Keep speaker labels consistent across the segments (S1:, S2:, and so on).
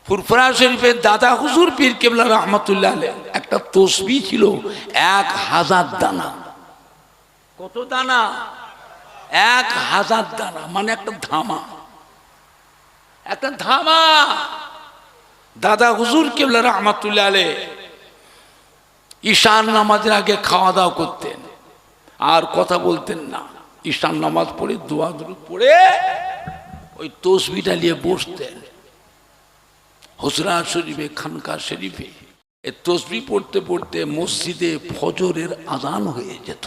S1: ফুরফুরা শরীফের দাদা হুজুর পীর কেবলা রহমাতুল্লাহ আলাইহ একটা তসবিহ ছিল 1000 দানা। কত দানা? 1000 দানা, মানে একটা ধামা, একটা ধামা। দাদা হুজুর কেবলা রহমাতুল্লাহ আলাইহ ঈশান নামাজের আগে খাওয়া দাওয়া করতেন, আর কথা বলতেন না। ঈশান নামাজ পড়ে দোয়া দুরূদ পড়ে ওই তসবিহটা নিয়ে বসতেন হুজরা শরীফে, খানকা শরীফে। এই তসবিহ পড়তে পড়তে মসজিদে ফজরের আজান হয়ে যেত।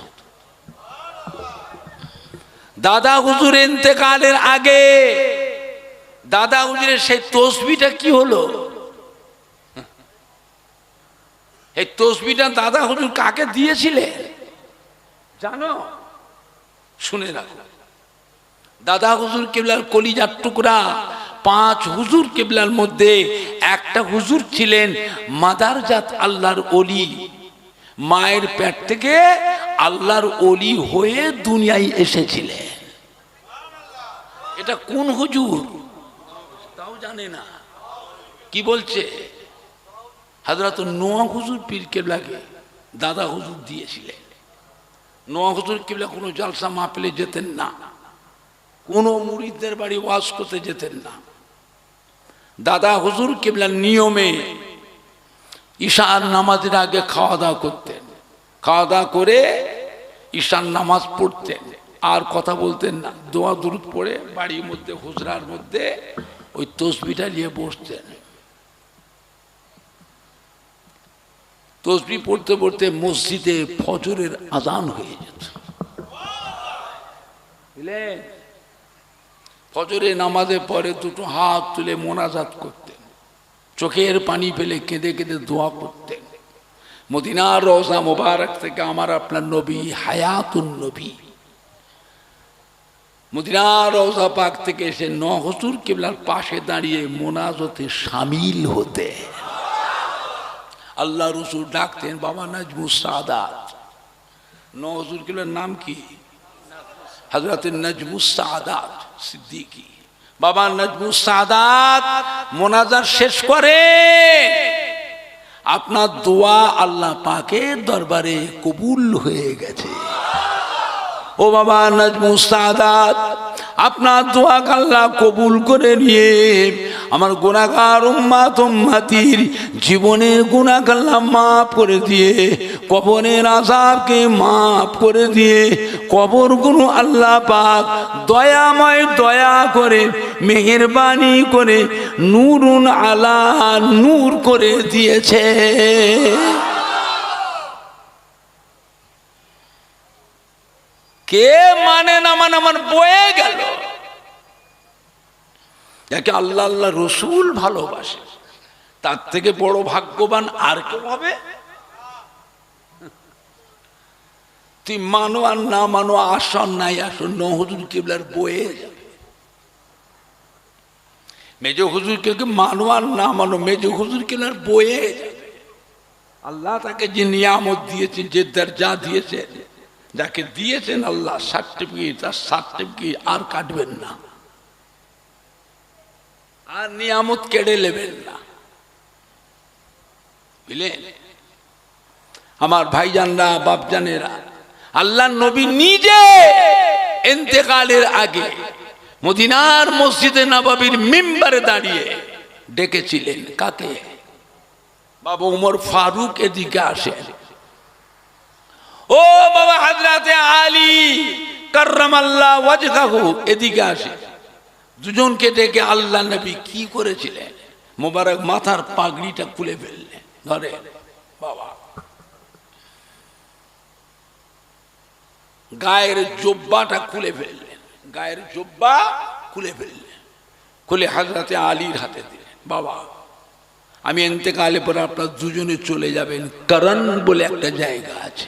S1: দাদা হুজুর ইন্তেকালের আগে দাদা হুজুরের সেই তসবিহটা কি হলো? এই তসবিহটা দাদা হুজুর কাকে দিয়েছিলেন জানো? শুনে রাখো। দাদা হুজুর কেবলার কলিজার টুকরা 5 হুজুর কেবলার মধ্যে একটা হুজুর ছিলেন মাদারজাত আল্লাহর ওলি। মায়ের পেট থেকে আল্লাহর ওলি হয়ে দুনিয়ায় এসেছিলেন। এটা কোন হুজুর তাও জানে না। কি বলছে? হযরত নোয়া হুজুর পীর কেবলাকে দাদা হুজুর দিয়েছিলেন। নোয়া হুজুর কেবলা কোনো জলসা মাহফিলে যেতেন না, কোনো মুরিদদের বাড়ি ওয়াজ করতে যেতেন না। দাদা হুজুর কেবলার নিয়মে ঈশার নামাজের আগে খাওয়া দাওয়া করতেন, খাওয়া দাওয়া করে ঈশার নামাজ পড়তেন, আর কথা বলতেন না। দোয়া দুরূদ পড়ে বাড়ির মধ্যে হুজরার মধ্যে ওই তসবিহটা নিয়ে বসতেন। তসবিহ পড়তে পড়তে মসজিদে ফজরের আজান হয়ে যেত। বুঝলেন? ফজরে নামাজে পরে দুটো হাত তুলে মোনাজাত করতেন, চোখের পানি ফেলে কেঁদে কেঁদে দোয়া করতেন। মদিনার রওজা মোবারক থেকে আমার আপনার নবী হায়াতুন নবী মদিনার রওজা পাক থেকে এসে নোয়া হুজুর কেবলার পাশে দাঁড়িয়ে মোনাজাতে শামিল হতে। আল্লাহ রসুল ডাকতেন বাবা নাজমুস সাদাত। নোয়া হুজুর কেবলার নাম কি? হযরত নাজমুস সাদাত সিদ্দিকী। বাবা নাজমুস সাদাত মোনাজাত শেষ করে আপনার দোয়া আল্লাহ পাকের দরবারে কবুল হয়ে গেছে। ও বাবা নাজমুস সাদাত, আপনার দোয়া আল্লাহ কবুল করে নিয়ে আমার গুনাহগার উম্মাত উম্মতির জীবনের গুনাহ আল্লাহ মাফ করে দিয়ে, কবরের আযাবকে মাফ করে দিয়ে, কবরগুলো আল্লাহ পাক দয়াময় দয়া করে মেহেরবানি করে নূরুন আলা নূর করে দিয়েছে। কে মানে না মানে আমার বয়ে গেল। যাকে আল্লাহ আল্লাহ রসুল ভালোবাসে তার থেকে বড় ভাগ্যবান আর কেউ হবে? তুই মানো আর না মানো, আসন নাই আসন, নোয়া হুজুর কেবলার বয়ে যাবে। মেজ হুজুর কেবলাকে মানো আর না মানো, মেজ হুজুর কেবলার বয়ে যাবে। আল্লাহ তাকে যে নিয়ামত দিয়েছেন, যে দরজা দিয়েছেন, যাকে দিয়েছেন আল্লাহ সার্টিফিকেট, তার সার্টিফিকেট আর কাটবেন না, আর নিয়ামত কেড়ে নেবেন না। বুঝলেন আমার ভাইজানরা, বাপজানেরা? আল্লাহ নবী নিজে ইন্তেকালের আগে মদিনার মসজিদে নববীর মিম্বারে দাঁড়িয়ে ডেকেছিলেন কাকে? বাবা উমর ফারুক এদিকে আসেন। ও বাবা হযরতে আলী কাররামাল্লাহু ওয়াজহাহু এদিকে আসেন। দুজনকে ডেকে আল্লাহ নবী কি করেছিলেন? মোবারক মাথার পাগড়িটা খুলে ফেললেন, ধরে বাবা গায়ের জুব্বাটা খুলে ফেললেন, গায়ের জুব্বা খুলে ফেললেন, খুলে হযরতে আলীর হাতে দিলেন। বাবা আমি ইন্তেকালে পরে আপনারা দুজনে চলে যাবেন, করণ বলে একটা জায়গা আছে,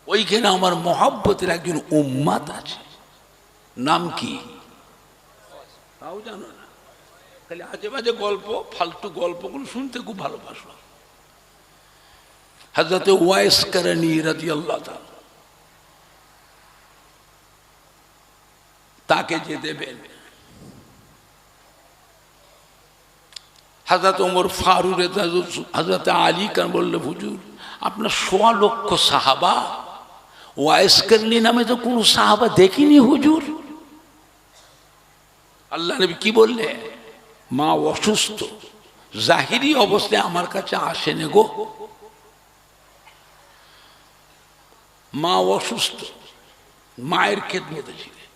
S1: ওইখানে আমার মহব্বতের একজন উম্মত আছে। নাম কি তাও জানো না? খালি আজে বাজে গল্প, ফালতু গল্পগুলো শুনতে খুব ভালোবাসো। হযরতে ওয়াইস করণী রাদিয়াল্লাহু তাআলা তাকে যে দেবেন, হযরত ওমর ফারুক, হযরত আলী কান বললে হুজুর আপনার 1.25 লক্ষ সাহাবা, ওয়াইস করনি নামে তো কোনো সাহাবা দেখিনি হুজুর। আল্লাহ নবী কি বললে, মা অসুস্থ, জাহিরি অবস্থায় আমার কাছে আসেন গো, মা অসুস্থ, মায়ের খেদমতে ছিলেন,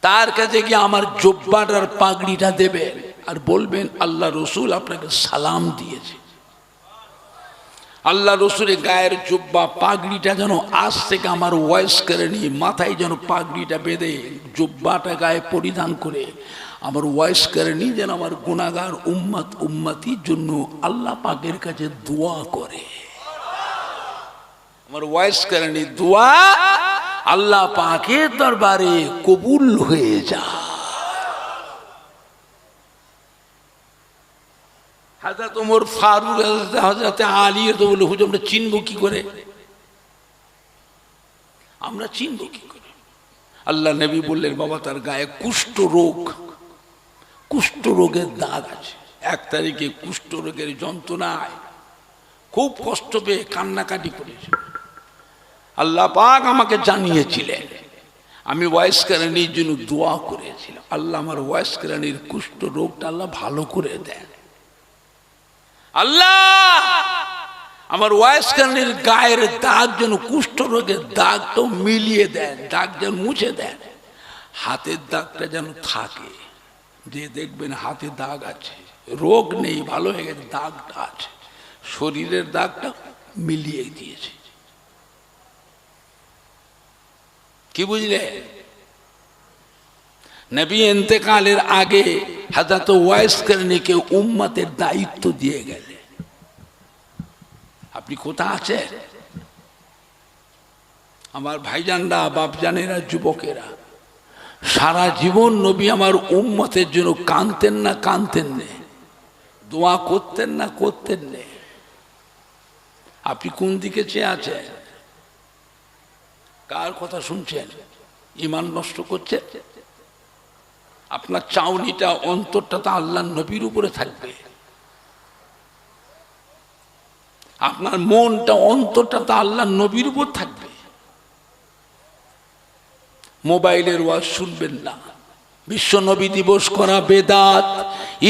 S1: তার কাছে গিয়ে আমার জুব্বাটার পাগড়িটা দেবেন আর বলবেন আল্লাহ রসুল আপনাকে সালাম দিয়েছে। আল্লাহ রসুলের গায়ের জুব্বা পাগড়িটা যেন আজ থেকে আমার ওয়াইস করে নিয়ে মাথায় যেন পাগড়িটা বেঁধে জুব্বাটা গায়ে পরিধান করে আমার ওয়াইস করে নিয়ে যেন আমার গুনাহগার উম্মতির জন্য আল্লাহ পাকের কাছে দোয়া করে। আমার ওয়াইস করে নিয়ে দোয়া আল্লাহ পাকের দরবারে কবুল হয়ে যায়। হযরত ওমর ফারুক, হযরত আলী তো বলে হুজুর আমরা চিনব কি করে, আমরা চিনব কি করে? আল্লাহ নবী বললেন বাবা তার গায়ে কুষ্ঠ রোগের দাগ আছে। 1 তারিখে কুষ্ঠ রোগের যন্ত্রণায় খুব কষ্ট পেয়ে কান্নাকাটি করেছে। আল্লাহ পাক আমাকে জানিয়েছিলেন, আমি ওয়াইস কেরানির জন্য দোয়া করেছিলাম, আল্লাহ আমার ওয়াইস কেরানির কুষ্ঠ রোগটা আল্লাহ ভালো করে দেন। আল্লাহ আমার ওয়াইস কেরানির গায়ের দাগ যেন কুষ্ঠ রোগের দাগটাও মিলিয়ে দেন, দাগ যেন মুছে দেন, হাতের দাগটা যেন থাকে, যে দেখবেন হাতে দাগ আছে, রোগ নেই, ভালো হয়ে গেছে, দাগটা আছে, শরীরের দাগটা মিলিয়ে দিয়েছে। কি বুঝলে? নবী ইন্তেকালের আগে হযরত ওয়াইস কেরানিকে উম্মতের দায়িত্ব দিয়ে গেলে, আপনি কোথায় আছেন আমার ভাইজানরা, বাপজানেরা, যুবকেরা? সারা জীবন নবী আমার উম্মতের জন্য কাঁদতেন না দোয়া করতেন না আপনি কোন দিকে চেয়ে আছেন? কার কথা শুনছেন? ঈমান নষ্ট করছেন? আপনার চাউনিটা, অন্তরটা তো আল্লাহর নবীর উপরে থাকবে, আপনার মনটা, অন্তরটা তো আল্লাহর নবীর উপর থাকবে। মোবাইলের ওয়াজ শুনবেন না। বিশ্ব নবী দিবস করা বেদাত,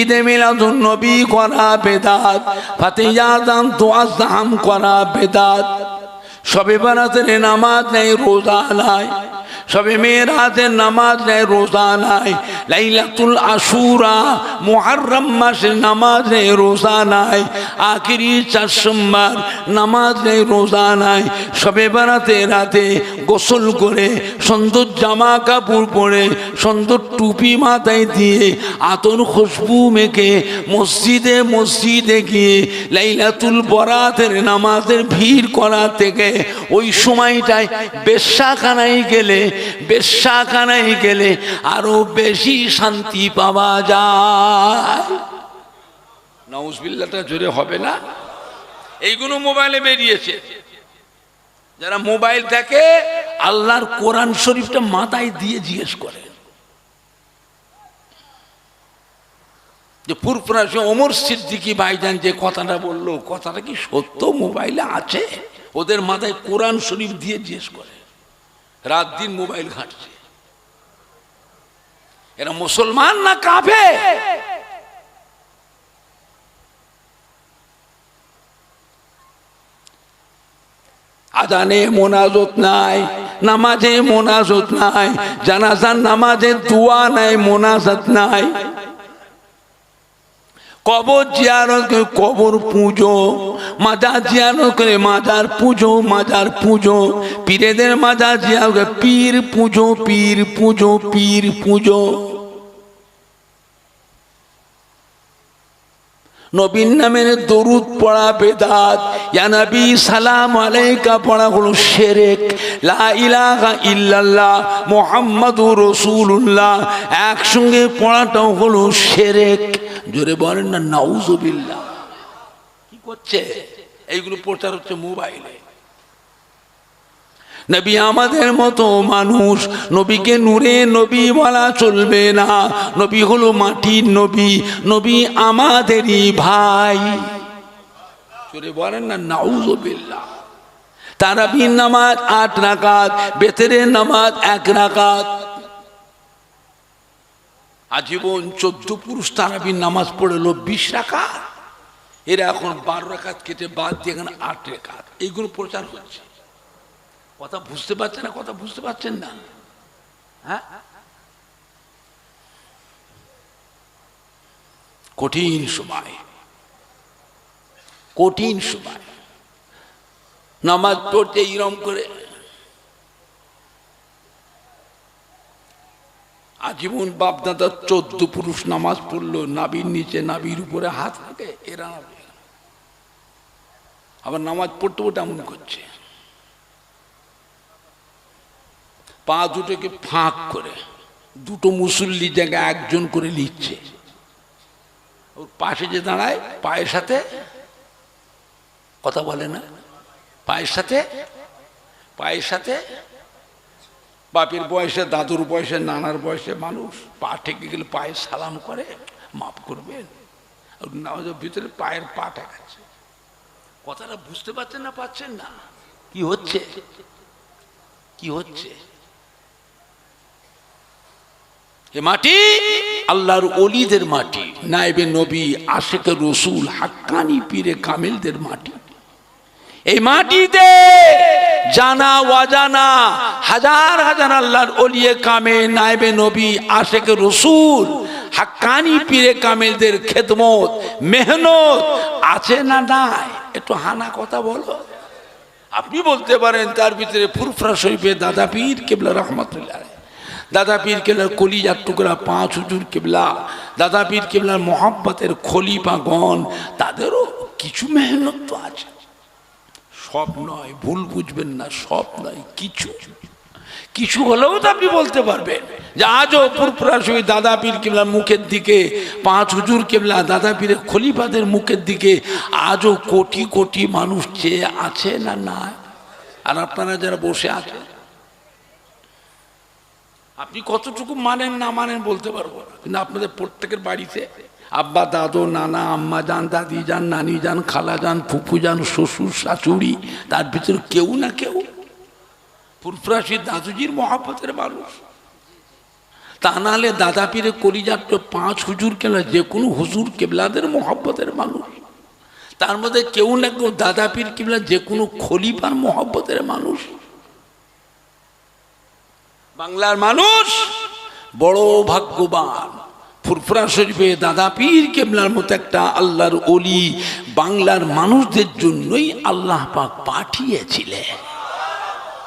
S1: ঈদে মিলাদুন নবী করা বেদাত, ফাতিহাদান দোয়াজাম করা বেদাত, শবে বরাতের নামাজ নেই, রোজা নাই, শবে মেরাজের নামাজ নেই, রোজা নাই, লাইলাতুল আশুরা মুহররম মাসের নামাজ নেই, রোজা নাই, আখিরি 4 সোমবার নামাজ নেই, রোজা নাই, শবে বরাতের রাতে গোসল করে সুন্দর জামা কাপড় পরে সুন্দর টুপি মাথায় দিয়ে আতর খুশবু মেখে মসজিদে গিয়ে লাইলাতুল বরাতের নামাজের ভিড় করা থেকে ওই সময়টায় বেশ্যাখানায় গেলে আরো বেশি শান্তি পাওয়া যায়। নাউজুবিল্লাহটা জোরে হবে না? এইগুলো মোবাইলে বেরিয়েছে। যারা মোবাইল থেকে আল্লাহর কোরআন শরীফটা মাথায় দিয়ে জিজ্ঞেস করে যে পুরপুরাশে ওমর সিদ্দিকী ভাইজান যে কথাটা বললো, কথাটা কি সত্য মোবাইলে আছে? ওদের মাথায় কোরআন শরীফ দিয়ে জিজ্ঞেস করে, রাত দিন মোবাইল ঘাঁটছে। এরা মুসলমান না কাফের? আজানে মোনাজাত নাই, নামাজে মোনাজাত নাই, জানাজার নামাজে দোয়া নাই, মোনাজাত নাই, কবর জিয়ারত করে কবর পুজো, মাজার জিয়ারত করে মাজার পুজো, পীরেদের মাজার জিয়ারত করে পীর পুজো। নবীর নামের দরুদ পড়া বেদাত, ইয়া নবী সালাম আলাইকা পড়া হলো শিরক, লা ইলাহা ইল্লাল্লাহ মুহাম্মাদুর রাসূলুল্লাহ একসঙ্গে পড়াটাও হলো শিরক। জোরে বলেন না নাউজুবিল্লাহ। কি করছে? এইগুলো প্রচার হচ্ছে মোবাইলে। নবী আমাদের মতো মানুষ, নবীকে নূরে নবী বলা চলবে না। নবী হলো মাটির নবী, নবী আমাদেরই ভাই। চলে বলেন না নাউযুবিল্লাহ। তারাবির নামাজ 8 রাকাত, বেতরের নামাজ 1 রাকাত। আজীবন 14 পুরুষ তারাবির নামাজ পড়লো 20 রাকাত। এরা এখন 12 রাকাত কেটে বাদ দিয়ে এখানে 8 রাকাত এইগুলো প্রচার হচ্ছে। কথা বুঝতে পারছেন না? কথা বুঝতে পারছেন না? হ্যাঁ, কঠিন সময়, কঠিন সময়। নামাজ পড়তে ইরম করে আজীবন বাপ দাদা 14 পুরুষ নামাজ পড়লো, নাবির নিচে নাবির উপরে হাত রাখে, এরা আবার নামাজ পড়তে পড়তে এমন করছে, পা দুটোকে ফাঁক করে দুটো মুসল্লি জায়গায় একজন করে নিচ্ছে। ওর পাশে যে দাঁড়ায় পায়ের সাথে কথা বলে না, পায়ের সাথে বাপের বয়সে, দাদুর বয়সে, নানার বয়সে মানুষ পা ঠেকে গেলে পায়ে সালাম করে, মাফ করবেন। নামাজের ভিতরে পায়ের পা ঠেকাচ্ছে। কথাটা বুঝতে পারছেন না? পাচ্ছেন না? কি হচ্ছে, কি হচ্ছে? এ মাটি আল্লাহর ওলিদের মাটি, নায়েবে নবী, আশিকে রসুল, হাক্কানি পীরে কামেলদের মাটি। এই মাটিতে জানা অজানা হাজার হাজার আল্লাহর ওলিয়ে কামে, নায়েবে নবী, আশিকে রসুল, হাক্কানি পীরে কামেলদের খেদমত, মেহনত আছে না নাই? একটু হানা কথা বলো। আপনি বলতে পারেন তার ভিতরে ফুরফুরা শরীফে দাদা পীর কেবলা রহমতুল্লাহ, দাদা পীর কেবলার কলিজার টুকরা 5 হুজুর কেবলা, দাদা পীর কেবলার মোহাব্বতের খলিফাগণ, তাদেরও কিছু মেহনত তো আছে, সব নয়, ভুল বুঝবেন না, সব নয়, কিছু কিছু হলেও তো আপনি বলতে পারবেন যে আজও ফুরফুরা শরীফ দাদা পীর কেবলার মুখের দিকে, 5 হুজুর কেবলা, দাদা পীরের খলিফাদের মুখের দিকে আজও কোটি কোটি মানুষ চেয়ে আছে না না? আর আপনারা যারা বসে আছেন, আপনি কতটুকু মানেন না মানেন বলতে পারবো না, কিন্তু আপনাদের প্রত্যেকের বাড়িতে আব্বা, দাদু, নানা, আম্মা যান, দাদি যান, নানি যান, খালা যান, ফুফু যান, শ্বশুর শাশুড়ি, তার ভিতরে কেউ না কেউ ফুরফুরা শরীফ দাদুজির মহব্বতের মানুষ। তা নাহলে দাদা পীরের কলিজার 5 হুজুর কেবলা, যে কোনো হুজুর কেবলাদের মহব্বতের মানুষ। তার মধ্যে কেউ না কেউ দাদা পীর কেবলা যে কোনো খলিফার মহব্বতের মানুষ। বাংলার মানুষ বড় ভাগ্যবান, ফুরফুরা শরীফে দাদা পীর কেবলার মতো একটা আল্লাহর ওলি বাংলার মানুষদের জন্যই আল্লাহ পাক পাঠিয়েছিলেন।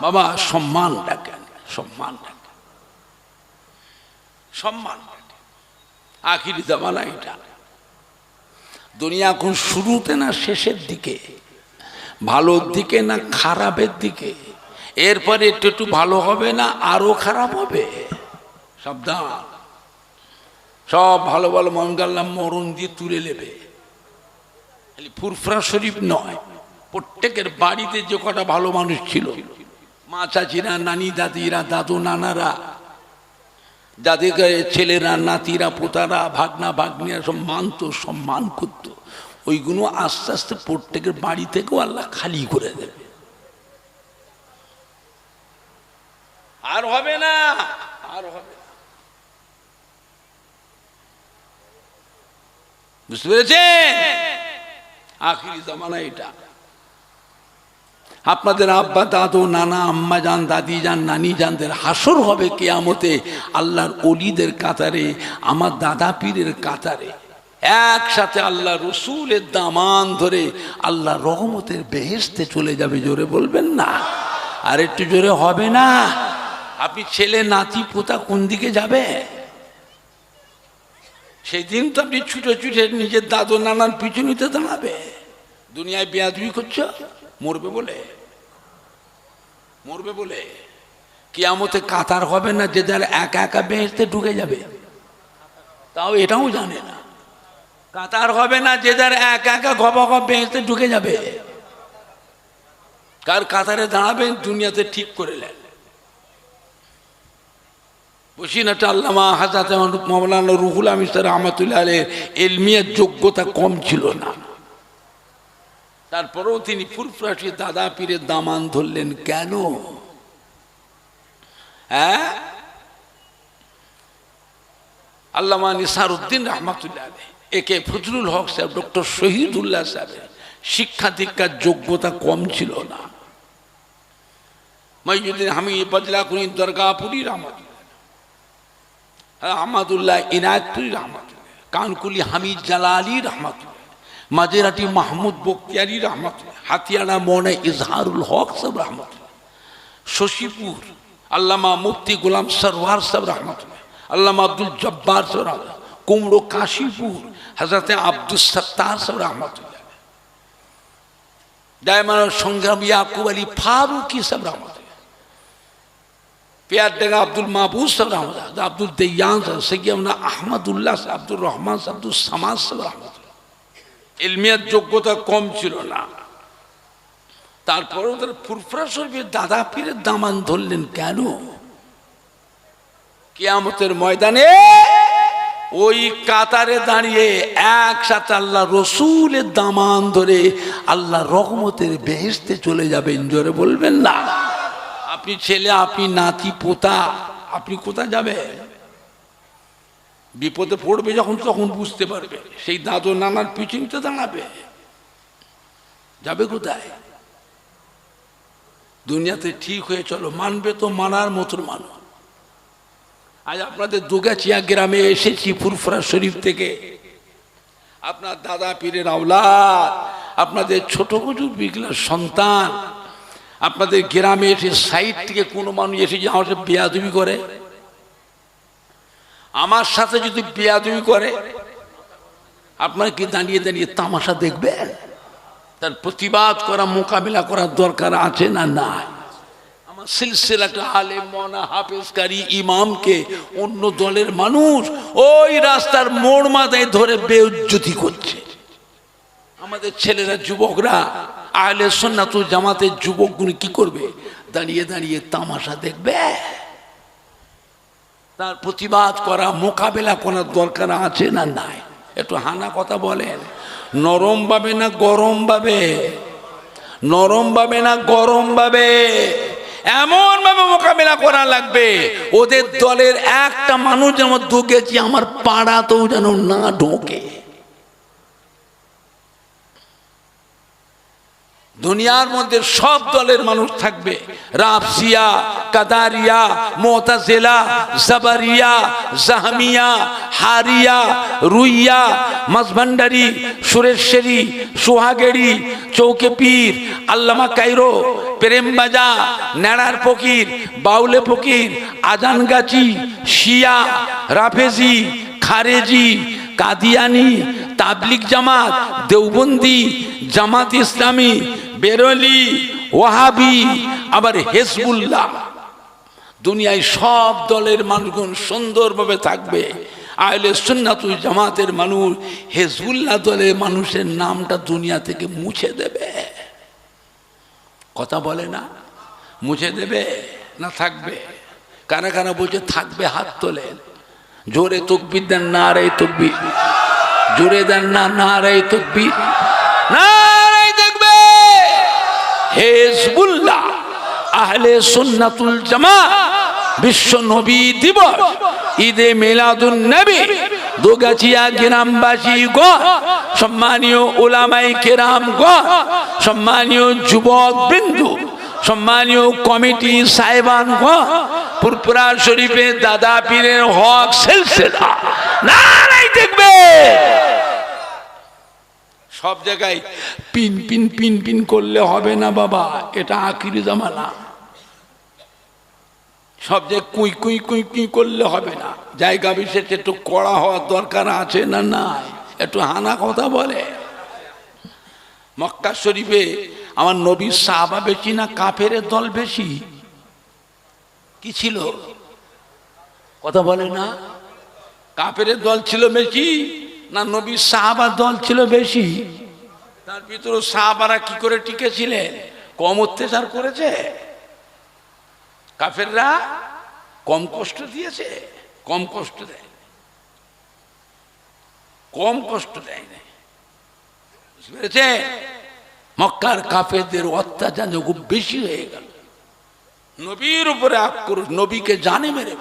S1: বাবা সম্মান ডাকেন, সম্মান ডাকেন, সম্মান ডাকেন। আখিরি জামানা এটা। দুনিয়া এখন শুরুতে না শেষের দিকে, ভালোর দিকে না খারাপের দিকে? এরপরে একটু একটু ভালো হবে না আরো খারাপ হবে? সাবধান, সব ভালো ভালো মঙ্গাল্লাম মরণ দিয়ে তুলে নেবে। ফুরফুরা শরীফ নয়, প্রত্যেকের বাড়িতে যে কটা ভালো মানুষ ছিল, মা চাচিরা, নানি দাদিরা, দাদু নানারা, যাদের ছেলেরা, নাতিরা, পোতারা, ভাগনা ভাগ্নিরা সব মানত, সম্মান করত, ওইগুলো আস্তে আস্তে প্রত্যেকের বাড়ি থেকেও আল্লাহ খালি করে দেবে। আর হবে না, আর হবে না। বুঝতে পেরেছেন? আখিরি জামানা এটা। আপনাদের আব্বা, দাদু, নানা, আম্মা যান, দাদি যান, নানি জানদের হাসর হবে কিয়ামতে আল্লাহর ওলিদের কাতারে, আমার দাদা পীরের কাতারে, একসাথে আল্লাহ রসুলের দামান ধরে আল্লাহ রহমতের বেহেশতে চলে যাবে। জোরে বলবেন না? আর একটু জোরে হবে না? আপনি ছেলে, নাতি, পোতা কোন দিকে যাবে? সেই দিন তো আপনি ছুটে ছুটে নিজের দাদু নানার পিছু নিতে দাঁড়াবে। দুনিয়ায় বেয়াদবি করছো, মরবে বলে, মরবে বলে। কিয়ামতে কাতার হবে না, যে যার একা একা বেহেশতে ঢুকে যাবে, তাও এটাও জানে না। কাতার হবে না, যে যার একা একা গবা গব বেহেশতে ঢুকে যাবে। কার কাতারে দাঁড়াবেন দুনিয়াতে ঠিক করে নেন। বসিনাটা আল্লামা হাজরাত মাওলানা রুহুল আমিন রহমাতুল্লাহ আলাইহির ইলমিয়ার যোগ্যতা কম ছিল না, তারপরেও তিনি ফুরফুরাশি দাদা পীরের দামান ধরলেন কেন? হ্যাঁ, আল্লামা নিসারউদ্দিন রহমাতুল্লাহ আলাইহি, একে ফজলুল হক সাহেব, ডক্টর শহীদুল্লাহ সাহেবের শিক্ষা দীক্ষার যোগ্যতা কম ছিল না। মঈনুদ্দিন হামিদ বজলাকুনি দরগাপুরি রহমাতুল্লাহ, আহমদুল্লাহ ইনায়তপুরি রহমাতুল্লাহ, কানকুলি হামিদ জালালি রহমাতুল্লাহ, মাঝেরাটি মাহমুদ বখতিয়ারি রহমাতুল্লাহ, হাতিয়ানা মনে ইজহারুল হক সাহেব রহমাতুল্লাহ, শশীপুর আল্লামা মুফতি গোলাম সরওয়ার সাহেব রহমাতুল্লাহ, আল্লামা আব্দুল জব্বার সাহেব রহমাতুল্লাহ, কুমড়ো কাশীপুর হযরতে আব্দুস সত্তার সাহেব রহমাতুল্লাহ, ডায়মান সংগ্রাম ইয়াকুব আলী ফারুকি সাহেব রহমাতুল্লাহ, পেয়ারডাঙ্গা আব্দুল মাহবুব সাহেব রহমাতুল্লাহ, আব্দুল দেয়ান সাহেব, সৈয়দনা আহমদুল্লাহ সাহেব, আব্দুর রহমান সাহেব, আব্দুল সামাদ সাহেব রহমাতুল্লাহ। ইলমিয়ার যোগ্যতা কম ছিল না, তারপরেও তার ফুরফুরা শরীফের দাদা পীরের দামান ধরলেন কেন? কিয়ামতের ময়দানে ওই কাতারে দাঁড়িয়ে একসাথে আল্লাহ রসুলের দামান ধরে আল্লাহ রহমতের বেহেশতে চলে যাবেন। জোরে বলবেন না? আপনি ছেলে, আপনি নাতি পোতা, আপনি কোথায় যাবে? বিপদে পড়বে যখন তখন বুঝতে পারবে, সেই দাদু নানার পিছনতে দাঁড়াবে, যাবে কোথায়? দুনিয়াতে ঠিক হয়ে চলো, মানবে তো মানার মতন মানো। আজ আপনাদের দুগাছিয়া গ্রামে এসেছি ফুরফুরা শরীফ থেকে, আপনার দাদা পীরের আওলাদ, আপনাদের ছোট হুজুর বিগলার সন্তান। আপনাদের গ্রামে এসে সাইড থেকে কোনো মানুষ এসে যে আমার সাথে বেয়াদবি করে, আমার সাথে যদি বেয়াদবি করে, আপনারা কি দাঁড়িয়ে দাঁড়িয়ে তামাশা দেখবেন? তার প্রতিবাদ করা, মোকাবিলা করার দরকার আছে না? না। আমার সিলসিলাটা আলেম মওলানা হাফেজকারী ইমামকে অন্য দলের মানুষ ওই রাস্তার মোড় মাথায় ধরে বেইজ্জতি করছে। আমাদের ছেলেরা, যুবকরা, আহলে সুন্নাত ওয়াল জামাতের যুবকগুলো কি করবে? দাঁড়িয়ে দাঁড়িয়ে তামাশা দেখবে? তার প্রতিবাদ করা, মোকাবেলা করার দরকার আছে না? নাই। একটু হানা কথা বলেন। নরম ভাবে না গরম ভাবে? নরম ভাবে না গরম ভাবে? এমন ভাবে মোকাবেলা করা লাগবে ওদের দলের একটা মানুষ যেন ঢুকেছি আমার পাড়াতেও যেন না ঢোকে। দুনিয়ার মধ্যে সব দলের মানুষ থাকবে, রাফসিয়া, কাদারিয়া, মুতাজিলা, জাবারিয়া, জাহমিয়া, হারিয়া, রুইয়া, মাঝভান্ডারি, সুরেশ্বরী, সোহাগেড়ি, চৌকে পীর, আল্লামা কাইরো, প্রেমবাজা, নেড়ার ফকির, বাউলে ফকির, আজানগাছি, শিয়া, রাফেজি, খারেজি, কাদিয়ানি, তাবলিগ জামাত, দেওবন্দি, জামাত ইসলামী, বেরলি, ওয়াহাবি, আবার হিজবুল্লাহ, দুনিয়ায় সব দলের মানুষগুন সুন্দরভাবে থাকবে। আহলে সুন্নাত ওয়াল জামাতের মানুষ হিজবুল্লাহ দলের মানুষের নামটা দুনিয়া থেকে মুছে দেবে। কথা বলে না? মুছে দেবে না থাকবে? কারা কারা বলছে থাকবে? হাত তোলেন। জোরে তাকবীর দেন, নারে তাকবীর। জোরে দেন না, নারে তাকবীর, নারে তাকবীর। হিজবুল্লাহ, আহলে সুন্নাতুল জামাত, বিশ্ব নবী দিবস, ঈদে মিলাদুন নবী, দুগাছিয়া গ্রামবাসী গো, সম্মানীয় উলামায়ে কেরাম গো, সম্মানীয় যুবক বিন্দু, সম্মানীয় কমিটি সাহেবান গো, ফুরফুরা শরীফে দাদা পীরের হক সিলসিলা, নারে তাকবীর। সব জায়গায় পিন পিন পিন পিন করলে হবে না বাবা, এটা আখিরি জামানা। সব জায়গায় কুই কুই কুই কুই করলে হবে না, জায়গা বিশেষে একটু কড়া হওয়ার দরকার আছে না? নাই। একটু হানা কথা বলে। মক্কা শরীফে আমার নবীর সাহাবা বেশি না কাফেরের দল বেশি? কি ছিল? কথা বলে না? কাফেরের দল ছিল বেশি না নবীর সাহাবার দল ছিল বেশি? তার ভিতরে সাহাবারা কি করে টিকেছিলেন? কম অত্যাচার করেছে? কাফেররা কম কষ্ট দিয়েছে? কম কষ্ট দেয়, কম কষ্ট দেয় না। বুঝতে পেরেছে? মক্কার কাফেরদের অত্যাচার খুব বেশি হয়ে গেল, নবীর উপরে আক্রোশ, নবীকে জানে মেরে।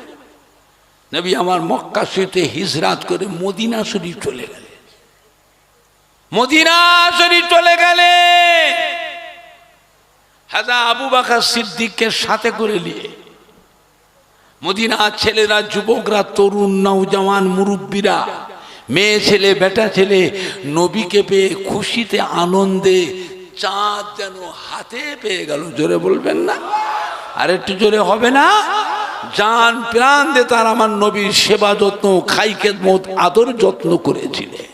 S1: নবী আমার মক্কা শরীফে হিজরাত করে মদিনা শরীফ চলে গেলে, মদিনা শরীফ চলে গেলে হযরত আবু বকর সিদ্দিককে সাথে করে নিয়ে মদিনার ছেলেরা, যুবকরা, তরুণ, নওজওয়ান, মুরব্বীরা, মেয়ে ছেলে, বেটা ছেলে নবীকে পেয়ে খুশিতে আনন্দে চাঁদ যেন হাতে পেয়ে গেল। জোরে বলবেন না? আর একটু জোরে হবে না? জান প্রাণ দিয়ে তার আমার নবীর সেবা যত্ন, খাই খেদমত, আদর যত্ন করেছিলেন।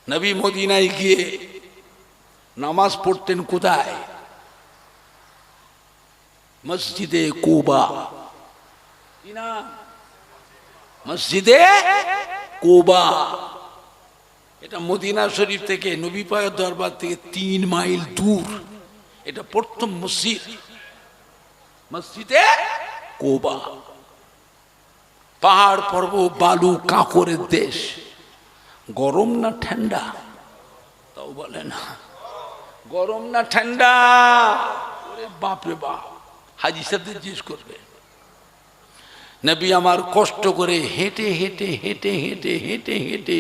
S1: নবী মদিনায় গিয়ে নামাজ পড়তেন কোথায়? মসজিদে কুবা। মসজিদে কুবা, এটা মদিনা শরীফ থেকে, নবী পাকের দরবার থেকে 3 মাইল দূর। এটা প্রথম মসজিদ, মসজিদে কুবা। পাহাড় পর্বত, বালু, কাঁকরের দেশ। গরম না ঠান্ডা? তাও বলে না। গরম না ঠান্ডা? বাপরে বাপ, হাজি সাহেবদের জিজ্ঞেস করবে। নবী আমার কষ্ট করে হেঁটে হেঁটে হেঁটে হেঁটে হেঁটে হেঁটে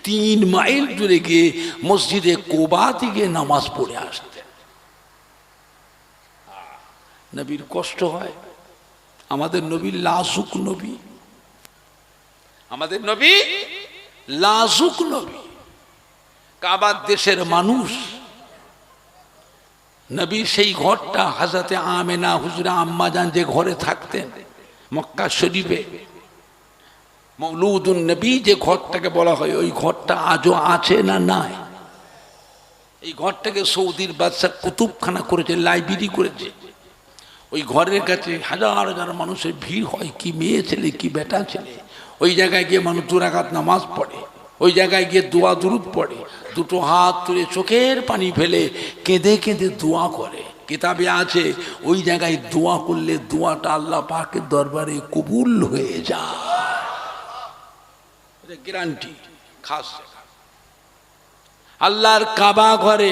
S1: 3 মাইল দূরে গিয়ে মসজিদে কুবা থেকে নামাজ পড়ে আসতেন। নবীর কষ্ট হয়। আমাদের নবী লাজুক নবী, আমাদের নবী লাজুক নবী, কাবার দেশের মানুষ। নবী সেই ঘরটা, হযরতে আমেনা হুজুরা আম্মা জান যে ঘরে থাকতেন মক্কা শরীফে, মৌলুদুন নবী যে ঘরটাকে বলা হয়, ওই ঘরটা আজও আছে না নাই? এই ঘরটাকে সৌদির বাদশা কুতুবখানা করেছে, লাইব্রেরি করেছে। ওই ঘরের কাছে হাজার হাজার মানুষের ভিড় হয়, কি মেয়ে ছেলে কি বেটা ছেলে। ওই জায়গায় গিয়ে মানুষ 2 রাকাত নামাজ পড়ে, ওই জায়গায় গিয়ে দোয়া দুরুদ পড়ে, 2টো হাত তুলে চোখের পানি ফেলে কেঁদে কেঁদে দোয়া করে। কিতাবে আছে ওই জায়গায় দোয়া করলে দোয়াটা আল্লাহ পাকের দরবারে কবুল হয়ে যায়, এটা গ্যারান্টি, খাস। আল্লাহর কাবা ঘরে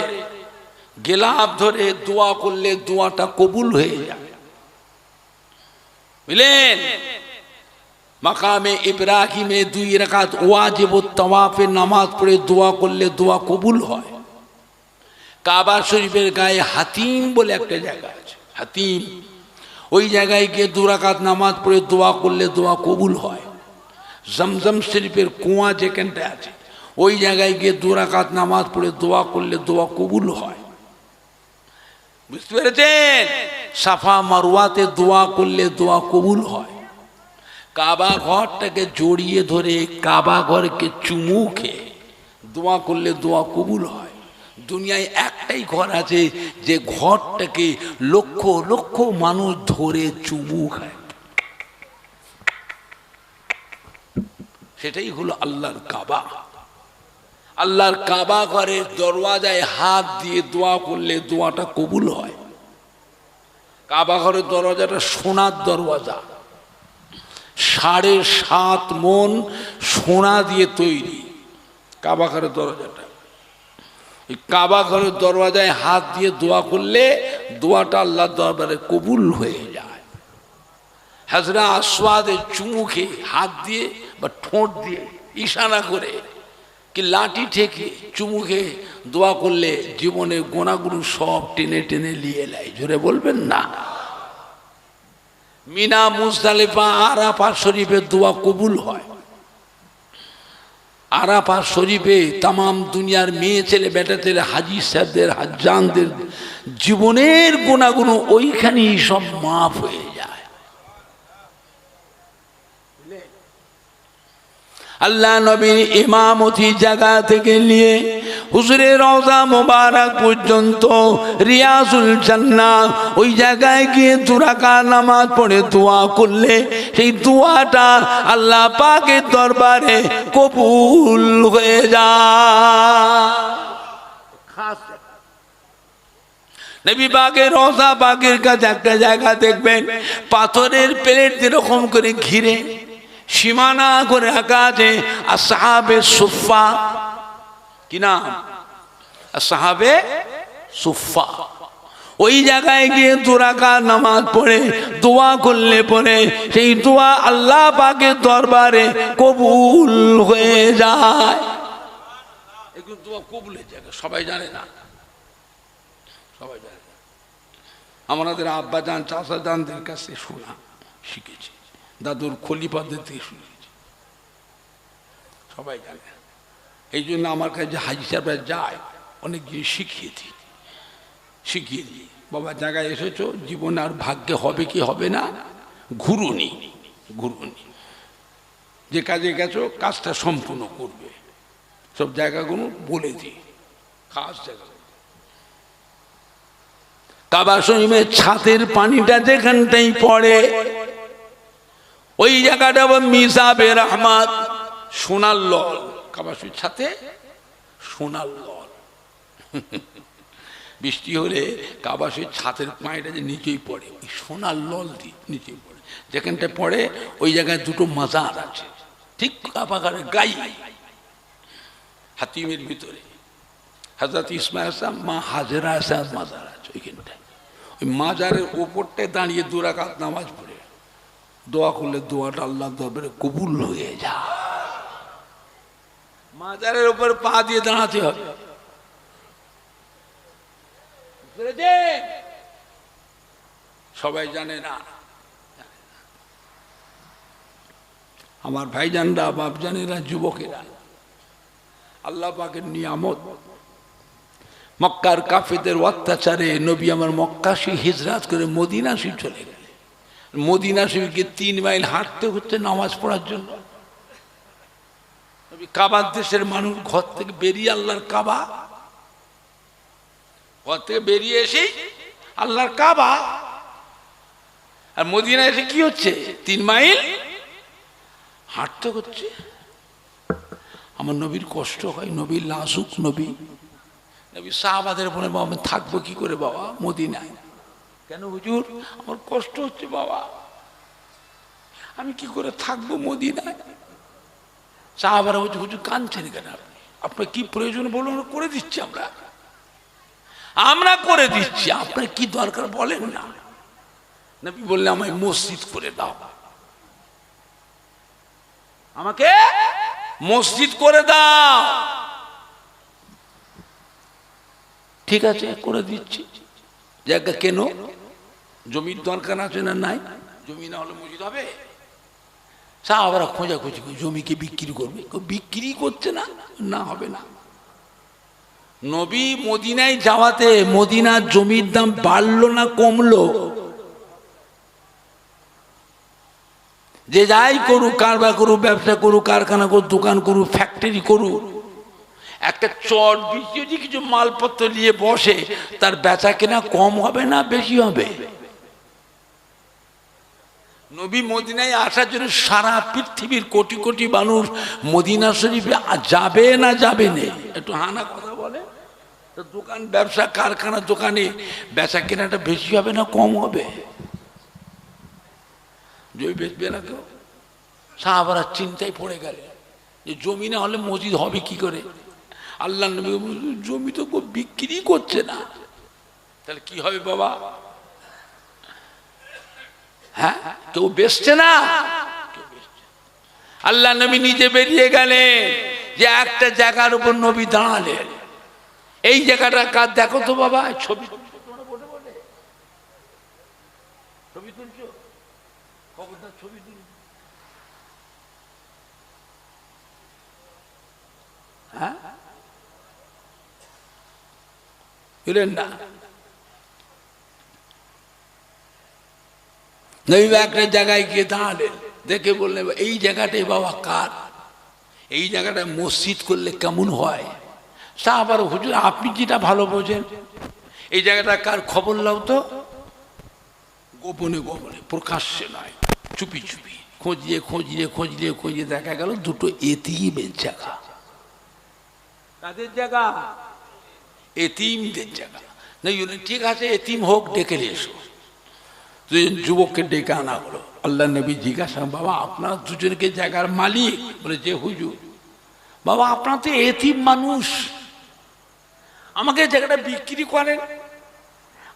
S1: গেলাপ ধরে দোয়া করলে দোয়াটা কবুল হয়ে যায়, বুঝলেন? মাকামে ইব্রাহিমে 2 রাকাত ওয়াজিব তাওয়াফে নামাজ পড়ে দোয়া করলে দোয়া কবুল হয়। কাবা শরীফের গায়ে হাতিম বলে একটা জায়গা আছে, হাতিম, ওই জায়গায় গিয়ে 2 রাকাত নামাজ পড়ে দোয়া করলে দোয়া কবুল হয়। জমজম শরীফের কুয়া যেখানটা আছে, ওই জায়গায় গিয়ে 2 রাকাত নামাজ পড়ে দোয়া করলে দোয়া কবুল হয়। বুঝতে পেরেছেন? সাফা মারওয়াতে দোয়া করলে দোয়া কবুল হয়। কাবা ঘরটাকে জড়িয়ে ধরে কাবা ঘরকে চুমু খেয়ে দোয়া করলে দোয়া কবুল হয়। দুনিয়ায় একটাই ঘর আছে যে ঘরটাকে লক্ষ লক্ষ মানুষ ধরে চুমু খায়, সেটাই হলো আল্লাহর কাবা। আল্লাহর কাবা ঘরের দরওয়াজায় হাত দিয়ে দোয়া করলে দোয়াটা কবুল হয়। কাবা ঘরের দরওয়াজাটা সোনার দরওয়াজা, 7.5 মণ সোনা দিয়ে তৈরি কাবা ঘরের দরওয়াজাটা। এই কাবা ঘরের দরওয়াজায় হাত দিয়ে দোয়া করলে দোয়াটা আল্লাহর দরবারে কবুল হয়ে যায়। হাজরা আসওয়াদে চুমু খেয়ে হাত দিয়ে বা ঠোঁট দিয়ে ইশারা করে কি লাঠি ঠেকে চুমু খেয়ে দোয়া করলে জীবনের গোনাগুলো সব টেনে টেনে নিয়ে নেয়। জোরে বলবেন না? মিনা, মুজদালিফা, আরাফাত শরীফের দোয়া কবুল হয়। আরাফাত শরীফে তামাম দুনিয়ার মেয়ে ছেলে বেটা ছেলে হাজি সাহেবদের, হাজ্জানদের জীবনের গুনাহগুলো ওইখানেই সব মাফ হয়ে যায়। আল্লাহ নবীর ইমামতি জায়গা থেকে নিয়ে হুজুরের রওজা মোবারক পর্যন্ত রিয়াজুল জান্নাহ, ওই জায়গায় গিয়ে 2 রাকাত নামাজ পড়ে দোয়া করলে সেই দোয়াটা আল্লাহ পাকের দরবারে কবুল হয়ে যায়। নবী পাকের রওজা পাকের কাছে একটা জায়গা দেখবেন পাথরের প্লেট যেরকম করে ঘিরে সীমানা করে রাখা আছে আসহাবে সুফা। কি নাম? আসহাবে সুফা। ওই জায়গায় গিয়ে 2 রাকাত নামাজ পড়ে দোয়া করলে পরে সেই দোয়া আল্লাহ পাকের দরবারে কবুল হয়ে যায়। এগুলো দোয়া কবুলের জায়গা, সবাই জানে না, সবাই জানে না। আমাদের আব্বা জান চাচা জানদের কাছে শোনা শিখেছি, দাদুর খলিফাদের থেকে শুনেছি, সবাই জানে। এই জন্য আমার কাছে যে হাজি সাহেবরা যায় অনেক জিনিস শিখিয়ে দিই। বাবা জায়গায় এসেছো, জীবন আর ভাগ্যে হবে কি হবে না, ঘুরুনি, যে কাজে গেছো কাজটা সম্পূর্ণ করবে, সব জায়গাগুলো বলে দিই, খাস জায়গা। কাবা শরীফের ছাদের পানিটা যেখানটাই পড়ে ওই জায়গাটা মিজাবে রহমত, সোনার লল। কাবা শরীফের ছাদে সোনার লল। বৃষ্টি হলে কাবা শরীফের ছাদের পানিটা যে নিচেই পড়ে, ওই সোনার লল দিয়ে নিচেই পড়ে, যেখানটা পড়ে ওই জায়গায় 2টো মাজার আছে, ঠিক কাবাগারের গায়ে হাতিমের ভিতরে হযরত ইসমাঈল আলাইহিস সালাম, মা হাজেরা আলাইহিস মাজার আছে ওইখানটায়। ওই মাজারের ওপরটায় দাঁড়িয়ে 2 রাকাত নামাজ পড়ে দোয়া করলে দোয়াটা আল্লাহর দরবারে কবুল হয়ে যায়। মাজারের উপর পা দিয়ে দাঁড়াতে হবে। সবাই জানে না। আমার ভাইজানরা, বাপজানেরা, যুবকেরা, আল্লাহ পাকের নিয়ামত। মক্কার কাফেরদের অত্যাচারে নবী আমার মক্কা শরীফ হিজরত করে মদিনা শরীফ চলে গেলেন। মদিনা শরীফকে 3 মাইল হাঁটতে হচ্ছে নামাজ পড়ার জন্য। নবী কাবার দেশের মানুষ ঘর থেকে বেরিয়ে আল্লাহর কাবা, ঘর থেকে বেরিয়ে এসে আল্লাহর কাবা, আর মদিনা এসে কি হচ্ছে 3 মাইল হাঁটতে হচ্ছে। আমার নবীর কষ্ট হয়, নবীর লাজুক নবী সাহাবাদের বলে বাবা আমি থাকবো কি করে বাবা মদিনায়? কেন হুজুর? আমার কষ্ট হচ্ছে বাবা, আমি কি করে থাকবো মদিনায়? সাহাবারা বলছে হুজুর কাঁদছেন কেন আপনি? আপনার কি প্রয়োজন বলুন, করে দিচ্ছি, আমরা করে দিচ্ছি, আপনার কি দরকার বলেন না। নবী বললে আমায় মসজিদ করে দাও, আমাকে মসজিদ করে দাও। ঠিক আছে করে দিচ্ছি, জায়গা কেন? জমির দরকার আছে না নাই? জমি না হলে মসজিদ হবে? সাহাবারা খোঁজাখুঁজি জমিকে বিক্রি করবে, বিক্রি করছে না, না হবে না। নবী মদিনায় যাওয়াতে মদিনার জমির দাম বাড়লো না কমলো? যে যাই করুক, কারবার করুক, ব্যবসা করুক, কারখানা করুক, দোকান করুক, ফ্যাক্টরি করুক, একটা চট যদি কিছু মালপত্র নিয়ে বসে তার বেচা কেনা কম হবে না বেশি হবে? নবী মদিনায় আসার জন্য সারা পৃথিবীর কোটি কোটি মানুষ মদিনা শরীফে যাবে না যাবে না? একটু হানা কথা বলে। তো দোকান ব্যবসা কারখানা দোকানে বেচা কেনাটা বেশি হবে না কম হবে? জমি বেচবে না কেউ। সাহাবারা চিন্তায় পড়ে গেলে যে জমি না হলে মসজিদ হবে কি করে? আল্লাহ নবী জমি তো বিক্রি করছে না, তাহলে কি হবে বাবা? হ্যাঁ, কেউ বেচছে না। আল্লাহ নবী নিজে বেরিয়ে গেলেন, যে একটা জায়গার উপর নবী দাঁড়ালেন, এই জায়গাটা কার দেখো তো বাবা, ছবি ছবি তুলছো, খবরদার ছবি তুল। হ্যাঁ বুঝলেন না? নবী একটা জায়গায় গিয়ে দাঁড়ালেন, দেখে বললেন এই জায়গাটাই বাবা কার? এই জায়গাটা মসজিদ করলে কেমন হয়? সাহাবারা হুজুর আপনি যেটা ভালো বোঝেন, এই জায়গাটা কার খবর লাও তো। গোপনে গোপনে, প্রকাশ্যে নয়, চুপি চুপি খোঁজিয়ে খোঁজিয়ে খোঁজিয়ে খোঁজিয়ে দেখা গেল 2টো এতিমের জায়গা। কাদের জায়গা? এতিমদের জায়গা। না ঠিক আছে, এতিম হোক, ডেকে নিয়ে এসো। দুজন যুবককে ডেকে আনা হলো। আল্লাহ নবী জিজ্ঞাসা, বাবা আপনার দুজনকে জায়গার মালিক? বলে যে হুজুর। বাবা আপনার তো এতিম মানুষ, আমাকে জায়গাটা বিক্রি করেন,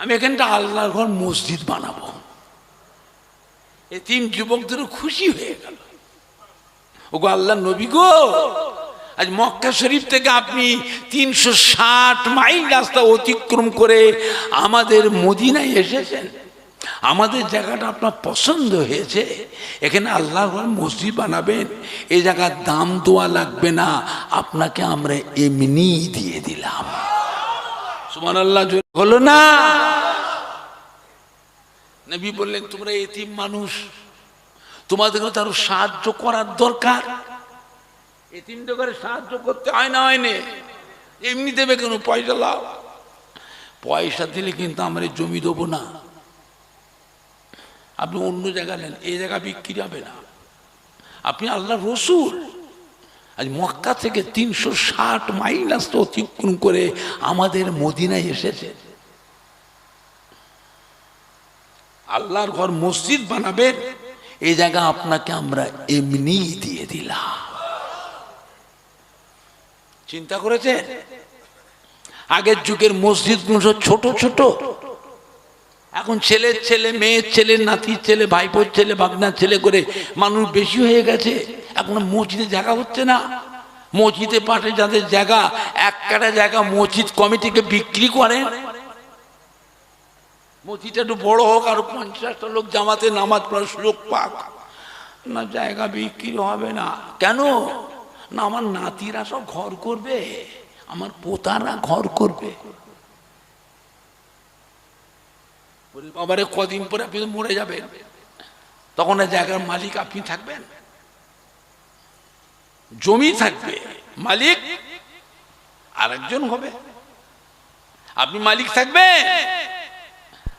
S1: আমি এখানটা আল্লাহর ঘর মসজিদ বানাবো। এতিম যুবকদেরও খুশি হয়ে গেল। ওগো আল্লাহ নবী গো, আজ মক্কা শরীফ থেকে আপনি 360 মাইল রাস্তা অতিক্রম করে আমাদের মদিনায় এসেছেন, আমাদের জায়গাটা আপনার পছন্দ হয়েছে, এখানে আল্লাহর ঘর মসজিদ বানাবেন, এই জায়গার দাম দেওয়া লাগবে না, আপনাকে আমরা এমনি দিয়ে দিলাম। সুবহানাল্লাহ হলো না? নবী বললেন তোমরা এতিম মানুষ, তোমাদের তারও সাহায্য করার দরকার। এতিমদের করে সাহায্য করতে হয় না, হয়নি এমনি দেবে কেন? পয়সা লাও, পয়সা দিলে কিন্তু আমরা জমি দেবো না, আপনি অন্য জায়গা নেন, এই জায়গা বিক্রি হবে না। আপনি আল্লাহর রাসূল, আজ মক্কা থেকে 360 মাইল রাস্তা অতিক্রম করে আমাদের মদিনায় এসেছে, আল্লাহর ঘর মসজিদ বানাবেন, এই জায়গা আপনাকে আমরা এমনি দিয়ে দিলাম। চিন্তা করেছে? আগের যুগের মসজিদগুলো সব ছোট ছোট, এখন ছেলের ছেলে, মেয়ের ছেলে, নাতির ছেলে, ভাইপোর ছেলে, ভাগনার ছেলে করে মানুষ বেশি হয়ে গেছে, এখন মসজিদে জায়গা হচ্ছে না। মসজিদে পাশে যাদের জায়গা, এক কাটা জায়গা মসজিদ কমিটিকে বিক্রি করে, মসজিদটা একটু বড় হোক, আর 50টা লোক জামাতে নামাজ পড়ার সুযোগ পাক, না জায়গা বিক্রি হবে না। কেন না? আমার নাতিরা সব ঘর করবে, আমার পোতারা ঘর করবে। বাবারে কদিন পরে আপনি মরে যাবেন, তখন জায়গার মালিক আপনি থাকবেন, জমি থাকবে, মালিক আরেকজন হবে, আপনি মালিক থাকবেন।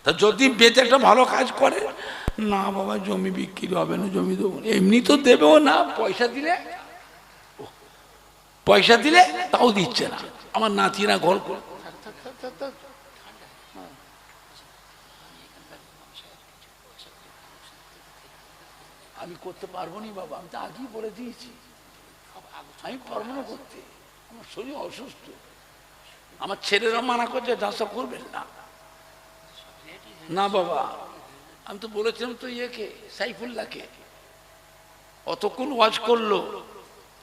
S1: তা যদি বেঁচে একটা ভালো কাজ করে, না বাবা জমি বিক্রি হবে না, জমি দেবো, এমনি তো দেবেও না, পয়সা দিলে তাও দিচ্ছে না, আমার নাতিরা ঘর করে। আমি করতে পারবো না বাবা, আমি তো আগেই বলে দিয়েছি, আমি পারবো না করতে, আমার শরীর অসুস্থ, আমার ছেলেরা মানা করছে চাষা করবেন না। না বাবা, আমি তো বলেছিলাম তো ইয়েকে, সাইফুল্লাহকে, অতক্ষণ ওয়াজ করলো,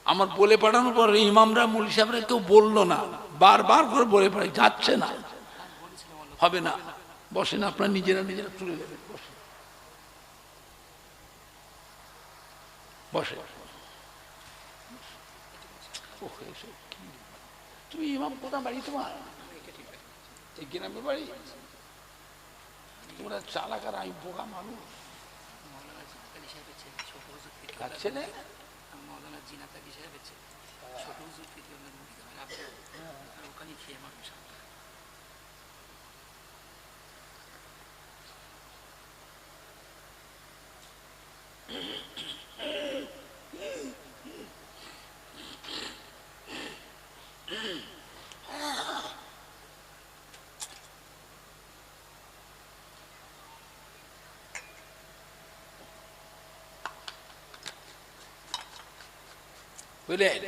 S1: আমার বলে পাঠানোর পর ইমামরা মুলি সাহেবরা কেউ বললো না, বারবার করে বলে পাঠাই, যাচ্ছে না, হবে না, বসেন আপনারা নিজেরা নিজেরা তুলে দেবেন, বসে তুমি ইমাম কোথায় বাড়ি তোমার? এই গ্রামের বাড়ি? তোমরা চালাক আর আমি বোকা মানুষ। ছেলে বুঝলেন?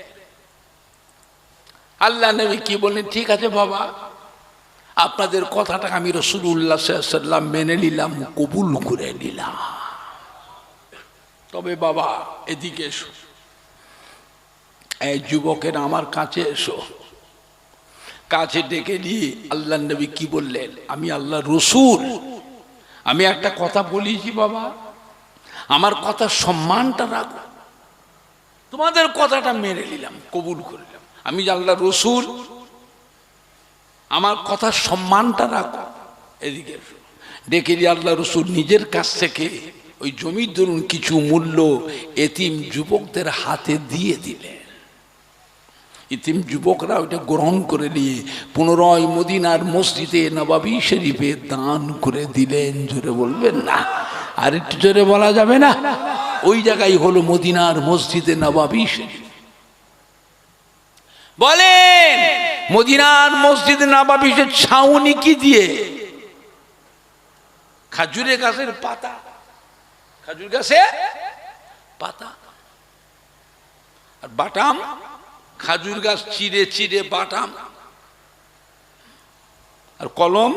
S1: আল্লাহ নবী কি বললেন? ঠিক আছে বাবা, আপনাদের কথাটা আমি রাসূলুল্লাহ সাল্লাল্লাহু আলাইহি ওয়াসাল্লাম মেনে নিলাম, কবুল করে নিলাম। তবে বাবা এদিকে এসো, এই যুবকের আমার কাছে এসো। কাছে ডেকে নিয়ে আল্লাহ নবী কি বললেন? আমি আল্লাহ রাসূল, আমি একটা কথা বলেছি বাবা, আমার কথার সম্মানটা রাখো, তোমাদের কথাটা মেনে নিলাম, কবুল করলাম, আমি আল্লাহ রাসূল, আমার কথার সম্মানটা রাখো। এদিকে ডেকে দিয়ে আল্লাহ রাসূল নিজের কাছ থেকে ওই জমির ধরুন কিছু মূল্য এতিম যুবকদের হাতে দিয়ে দিলেন। এতিম যুবকরা ওইটা গ্রহণ করে নিয়ে পুনরায় মদিনার মসজিদে নববী শরীফে দান করে দিলেন। জোরে বলবেন না? আর একটু জোরে বলা যাবে না? ওই জায়গায় হলো মদিনার মসজিদে নববী শরীফ। বলেন মদিনার মসজিদ নববীর ছাউনি কি দিয়ে? খাজুরের গাছের পাতা, খাজুর গাছের পাতা আর বাটাম, খাজুর গাছ চিড়ে চিড়ে বাটাম, আর কলম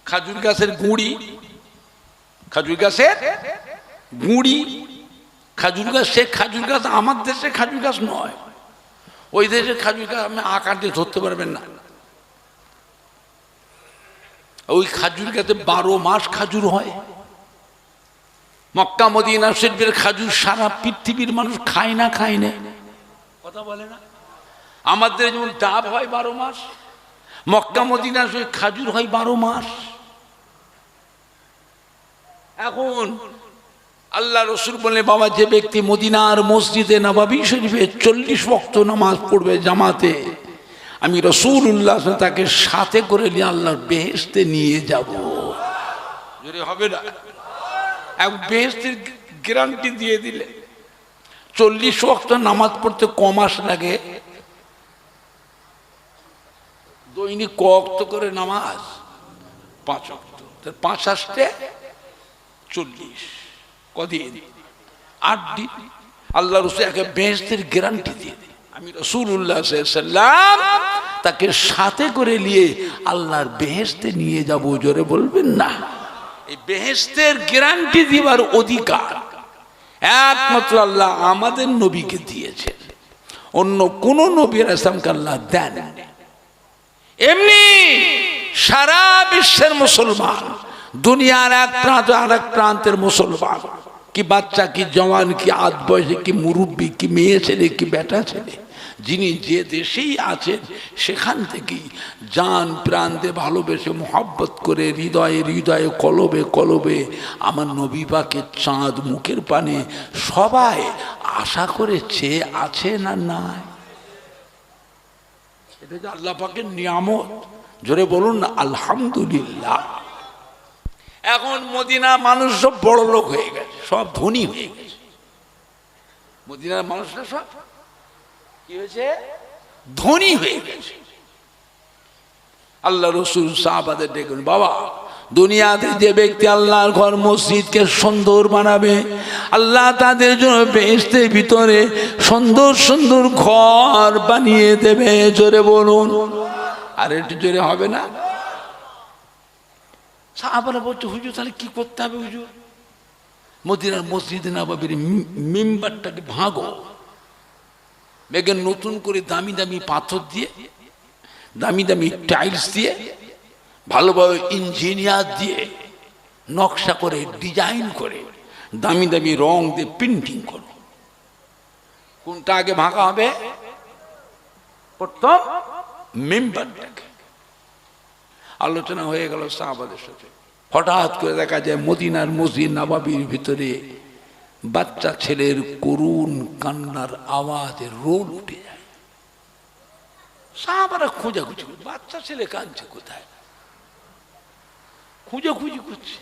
S1: খাজুর গাছের গুঁড়ি, খাজুর গাছের গুঁড়ি। খাজুর গাছ, সে খাজুর গাছ আমার দেশে খাজুর গাছ নয়, ওই দেশের খাজুর গাছ আপনি আকার দিয়ে ধরতে পারবেন না। ওই খাজুর গাছে 12 মাস খাজুর হয়। মক্কা মদিনা শরীফের খাজুর সারা পৃথিবীর মানুষ খায় না, খায় না, কথা বলে না। আমাদের যেমন ডাব হয় 12 মাস, মক্কা মদিনা শরীফ খাজুর হয় 12 মাস। এখন আল্লাহ রসুল বলে, বাবা যে ব্যক্তি মদিনার মসজিদে নববী শরীফে 40 ওয়াক্ত নামাজ পড়বে জামাতে, আমি রাসূলুল্লাহ তাকে সাথে করে নিয়ে আল্লাহর বেহেশতে নিয়ে যাব। জোরে হবে না? এক বেহেশতের গ্যারান্টি দিয়ে দিলে। 40 ওয়াক্ত নামাজ পড়তে ক মাস লাগে? দৈনিক ক ওয়াক্ত করে নামাজ? 5 ওয়াক্ত। 5 আসতে 40, কদিন? 8 দিন। আল্লাহ রসুল একে বেহেশতের গ্যারান্টি দিয়ে দিলেন। আমি রাসূলুল্লাহ সাল্লাল্লাহু আলাইহি ওয়াসাল্লাম তাকে সাথে করে নিয়ে আল্লাহর বেহেশতে নিয়ে যাব। জোরে বলবেন না? এই বেহেশতের গ্যারান্টি দিবার অধিকার একমাত্র আল্লাহ আমাদের নবীকে দিয়েছেন, অন্য কোন নবী রাসূলকে আল্লাহ দেন। এমনি সারা বিশ্বের মুসলমান, দুনিয়ার এক প্রান্ত আর এক প্রান্তের মুসলমান, কি বাচ্চা, কি জওয়ান, কি আধ বয়সী, কি মুরব্বী, কি মেয়ে ছেলে, কি বেটা ছেলে, যিনি যে দেশেই আছেন সেখান থেকেই জান প্রাণ দিয়ে ভালোবেসে মোহাব্বত করে হৃদয়ে হৃদয়ে কলবে কলবে আমার নবী পাকের চাঁদ মুখের পানে সবাই আশা করে চেয়ে আছে না নাই? এটা যে আল্লাহ পাকের নিয়ামত। জোরে বলুন না আলহামদুলিল্লাহ। এখন মদিনা মানুষ সব বড় লোক হয়ে গেছে, সব ধনী হয়ে গেছে। মদিনার মানুষরা সব কি হয়েছে? ধনী হয়ে গেছে। আল্লাহ রসুল সাহাবাদের দেখুন, বাবা দুনিয়াতে যে ব্যক্তি আল্লাহর ঘর মসজিদকে সুন্দর বানাবে, আল্লাহ তাদের জন্য বেহেশতের ভিতরে সুন্দর সুন্দর ঘর বানিয়ে দেবে। জোরে বলুন, আর একটু জোরে হবে না? সাহাবারা বলছে, হুজুর তাহলে কি করতে হবে? হুজুর মদিনার মসজিদে নববীর মিম্বারটাকে ভাঙো, বেগে নতুন করে দামি দামি পাথর দিয়ে, দামি দামি টাইলস দিয়ে, ভালোভাবে ইঞ্জিনিয়ার দিয়ে নকশা করে ডিজাইন করে দামি দামি রং দিয়ে প্রিন্টিং করো। কোনটা আগে ভাঙা হবে? প্রথম মিম্বারটাকে। আলোচনা হয়ে গেল সাহাবাদের সাথে। হঠাৎ করে দেখা যায় মদিনার মসজিদ নববীর ভিতরে বাচ্চা ছেলের করুণ কান্নার আওয়াজে রোল উঠে যায়। সাহাবারা খোঁজাখুঁজি, বাচ্চা ছেলে কাঁদছে কোথায়, খুঁজাখুঁজি করছে,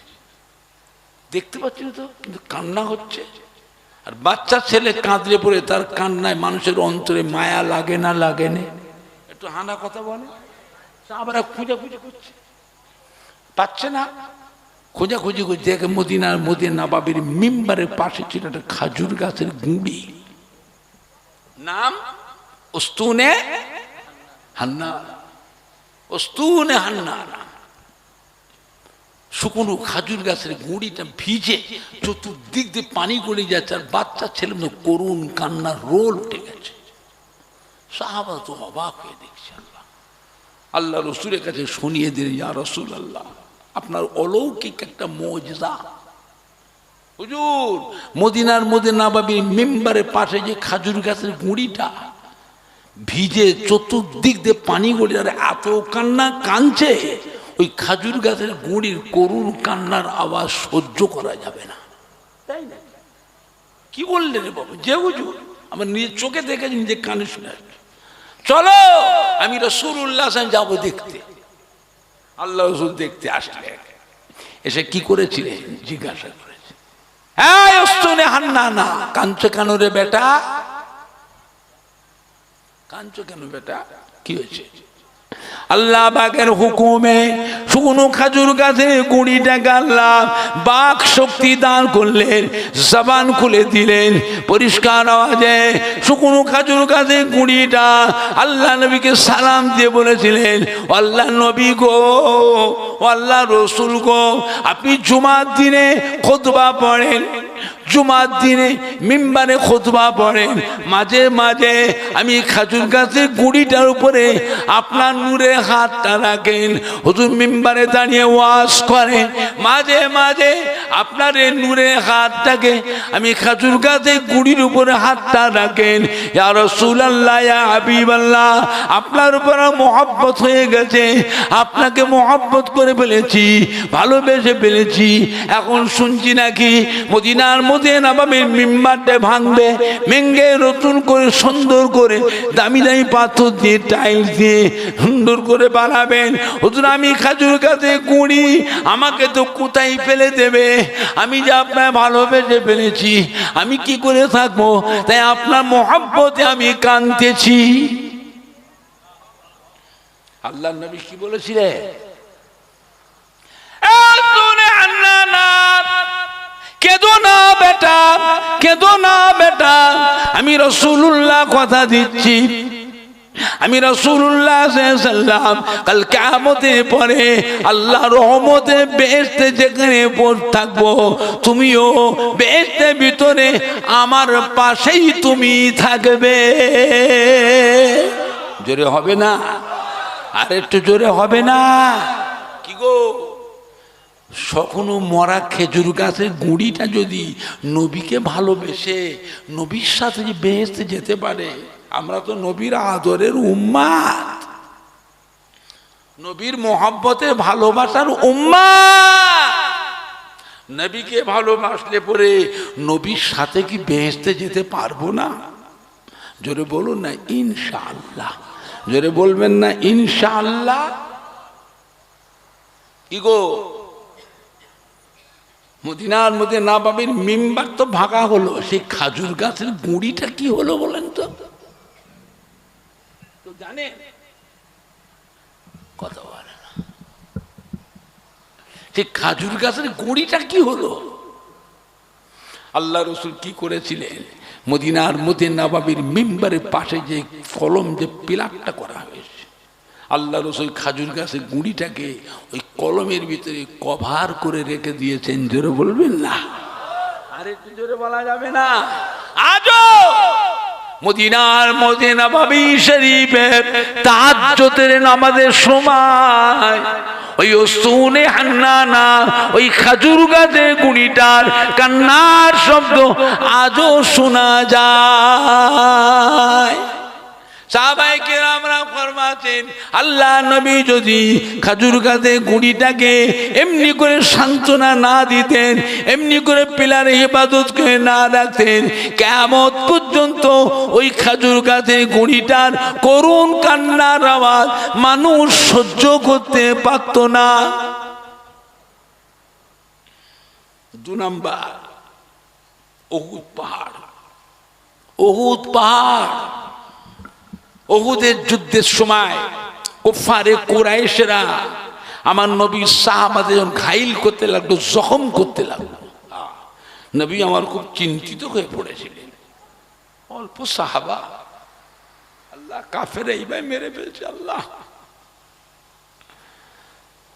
S1: দেখতে পাচ্ছি না তো, কিন্তু কান্না হচ্ছে। আর বাচ্চা ছেলে কাঁদলে পড়ে তার কান্নায় মানুষের অন্তরে মায়া লাগে না, লাগে না? একটু হানা কথা বলে। সাহাবারা খোঁজাখুঁজি করছে, পাচ্ছে না। খোঁজাখুঁজি করছে, দেখে মদিনার মদিনা নববীর মিম্বারের পাশে ছিল একটা খাজুর গাছের গুঁড়ি, নাম উস্তুনে হান্না। উস্তুনে হান্না শুকনো খাজুর গাছের গুঁড়িটা ভিজে চতুর্দিক দিয়ে পানি গড়ে যাচ্ছে, আর বাচ্চা ছেলে করুণ কান্নার রোল উঠে গেছে। সাহাবা তো অবাক হয়ে দেখছে। আল্লাহ রসুলের কাছে শুনিয়ে দিলেন, ইয়া রাসূলুল্লাহ, আপনার অলৌকিক একটা মুজিজা। হুজুর মদিনার মধ্যে নববীর মিম্বারের পাশে যে খাজুর গাছের গুঁড়িটা ভিজে চতুর্দিক দিয়ে পানি গড়ে, আর এত কান্না কাঁদছে, ওই খাজুর গাছের গুঁড়ির করুণ কান্নার আওয়াজ সহ্য করা যাবে না। তাই না? কি বললেন রে বাবা? যে হুজুর আমার নিজের চোখে দেখেছি, নিজের কানে শুনে, চলো আমি রাসূলুল্লাহ যাবো দেখতে। আল্লাহ রসুল দেখতে আসলে এসে কি করেছিলেন জিজ্ঞাসা করেছে, হ্যাঁ উস্তুনে হান্না না, কাঁদছে কেন রে বেটা? কাঁদছো কেন বেটা, কি হয়েছে? আল্লাহ পাকের হুকুমে শুকনো খাজুর গাছের গুঁড়িটাকে আল্লাহ বাক শক্তি দান করলেন, জবান খুলে দিলেন, পরিষ্কার আওয়াজে শুকনো খাজুর গাছের গুঁড়িটা আল্লাহ নবীকে সালাম দিয়ে বলেছিলেন, আল্লাহ নবী গো, আল্লাহ রসুল গো, আপনি জুমার দিনে খুতবা পড়েন, জুমার দিনে মিম্বারে খুতবা পড়েন, মাঝে মাঝে আমি খাজুর গাছের গুঁড়িটার উপরে আপনার নূরে হাতটা রাখেন, হুজুর মিম্বারে দাঁড়িয়ে ওয়াজ করেন, মাঝে মাঝে আপনার এই নূরে হাতটাকে আমি খাজুর গাছের গুঁড়ির উপরে হাতটা রাখেন। ইয়া রাসূলুল্লাহ, ইয়া হাবিবাল্লাহ, আপনার উপর মহব্বত হয়ে গেছে, আপনাকে মহব্বত করে ফেলেছি, ভালোবেসে ফেলেছি। এখন শুনছি নাকি মদিনার মধ্যে নববীর মিম্বারটা ভাঙবে, ভেঙে নতুন করে সুন্দর করে দামি দামি পাথর দিয়ে টাইল দিয়ে সুন্দর করে বানাবেন। হুজুর আমি খাজুর গাছে গুঁড়ি, আমাকে তো কোথায় ফেলে দেবে, আমি যে আপনার ভালোবেসে ফেলেছি, আমি কি করে থাকবো, তাই আপনার মহব্বতে আমি কাঁদতেছি। আল্লাহর নবী কি বলেছিলেন? কেঁদো না বেটা, কেঁদো না বেটা, আমি রাসূলুল্লাহ কথা দিচ্ছি, আমি রাসূলুল্লাহ সাল্লাল্লাহু আলাইহি ওয়াসাল্লাম কাল কিয়ামতের পরে আল্লাহর রহমতে বেহেশতে যেখানে থাকবো, তুমিও বেহেশতের ভিতরে আমার পাশেই তুমি থাকবে। জোরে হবে না? আর একটু জোরে হবে না? কি গো, কখনো মরা খেজুর গাছের গুঁড়িটা যদি নবীকে ভালোবেসে নবীর সাথে যে বেহেশতে যেতে পারে, আমরা তো নবীর আদরের উম্মাত, নবীর মোহাব্বতে ভালোবাসার উম্মাত, নবীকে ভালোবাসলে পরে নবীর সাথে কি বেহেশতে যেতে পারবো না? জোরে বলুন না ইনশাআল্লাহ, জোরে বলবেন না ইনশাআল্লাহ। কি গো, মদিনার মধ্যে নববীর মিম্বার তো ভাঙা হলো, সেই খাজুর গাছের গুঁড়িটা কি হলো বলেন তো? জানে কথা বলে না, সেই খাজুর গাছের গুঁড়িটা কি হলো? আল্লাহ রসুল কি করেছিলেন? মদিনার মধ্যে নববীর মিম্বারের পাশে যে কলম, যে পিলারটা করা হয়েছে, আল্লাহ রসুল খাজুর গাছের গুঁড়িটাকে ওই কলমের ভিতরে কভার করে রেখে দিয়েছেন। জোরে বলবেন না? আর একটু জোরে বলা যাবে না? আজও মদিনার মধ্যে নববী শরীফের তাহাজ্জুদের নামাজের সময় ওই উসুনে হান্নানা, ওই খাজুর গাছের গুঁড়িটার কান্নার শব্দ আজও শোনা যায়। সাহাবায়ে কেরামরা ফরমাতেন, আল্লাহ নবী যদি খাজুর গাছের গুঁড়িটাকে এমনি করে সান্ত্বনা না দিতেন, এমনি করে পিলারে হেফাজত করে না রাখতেন, কিয়ামত পর্যন্ত ওই খাজুর গাছের গুঁড়িটার করুণ কান্নার আওয়াজ মানুষ সহ্য করতে পারত না। 2 নাম্বার, উহুদ পাহাড়। উহুদ পাহাড়, উহুদের যুদ্ধের সময় কুফারে কুরাইশরা আমার নবী সাহাবাদের ঘাইল করতে লাগলো, জখম করতে লাগলো। নবী আমার খুব চিন্তিত হয়ে পড়েছিলেন। অল্প সাহাবা, আল্লাহ কাফেরা এইভাবে মেরে ফেলছে, আল্লাহ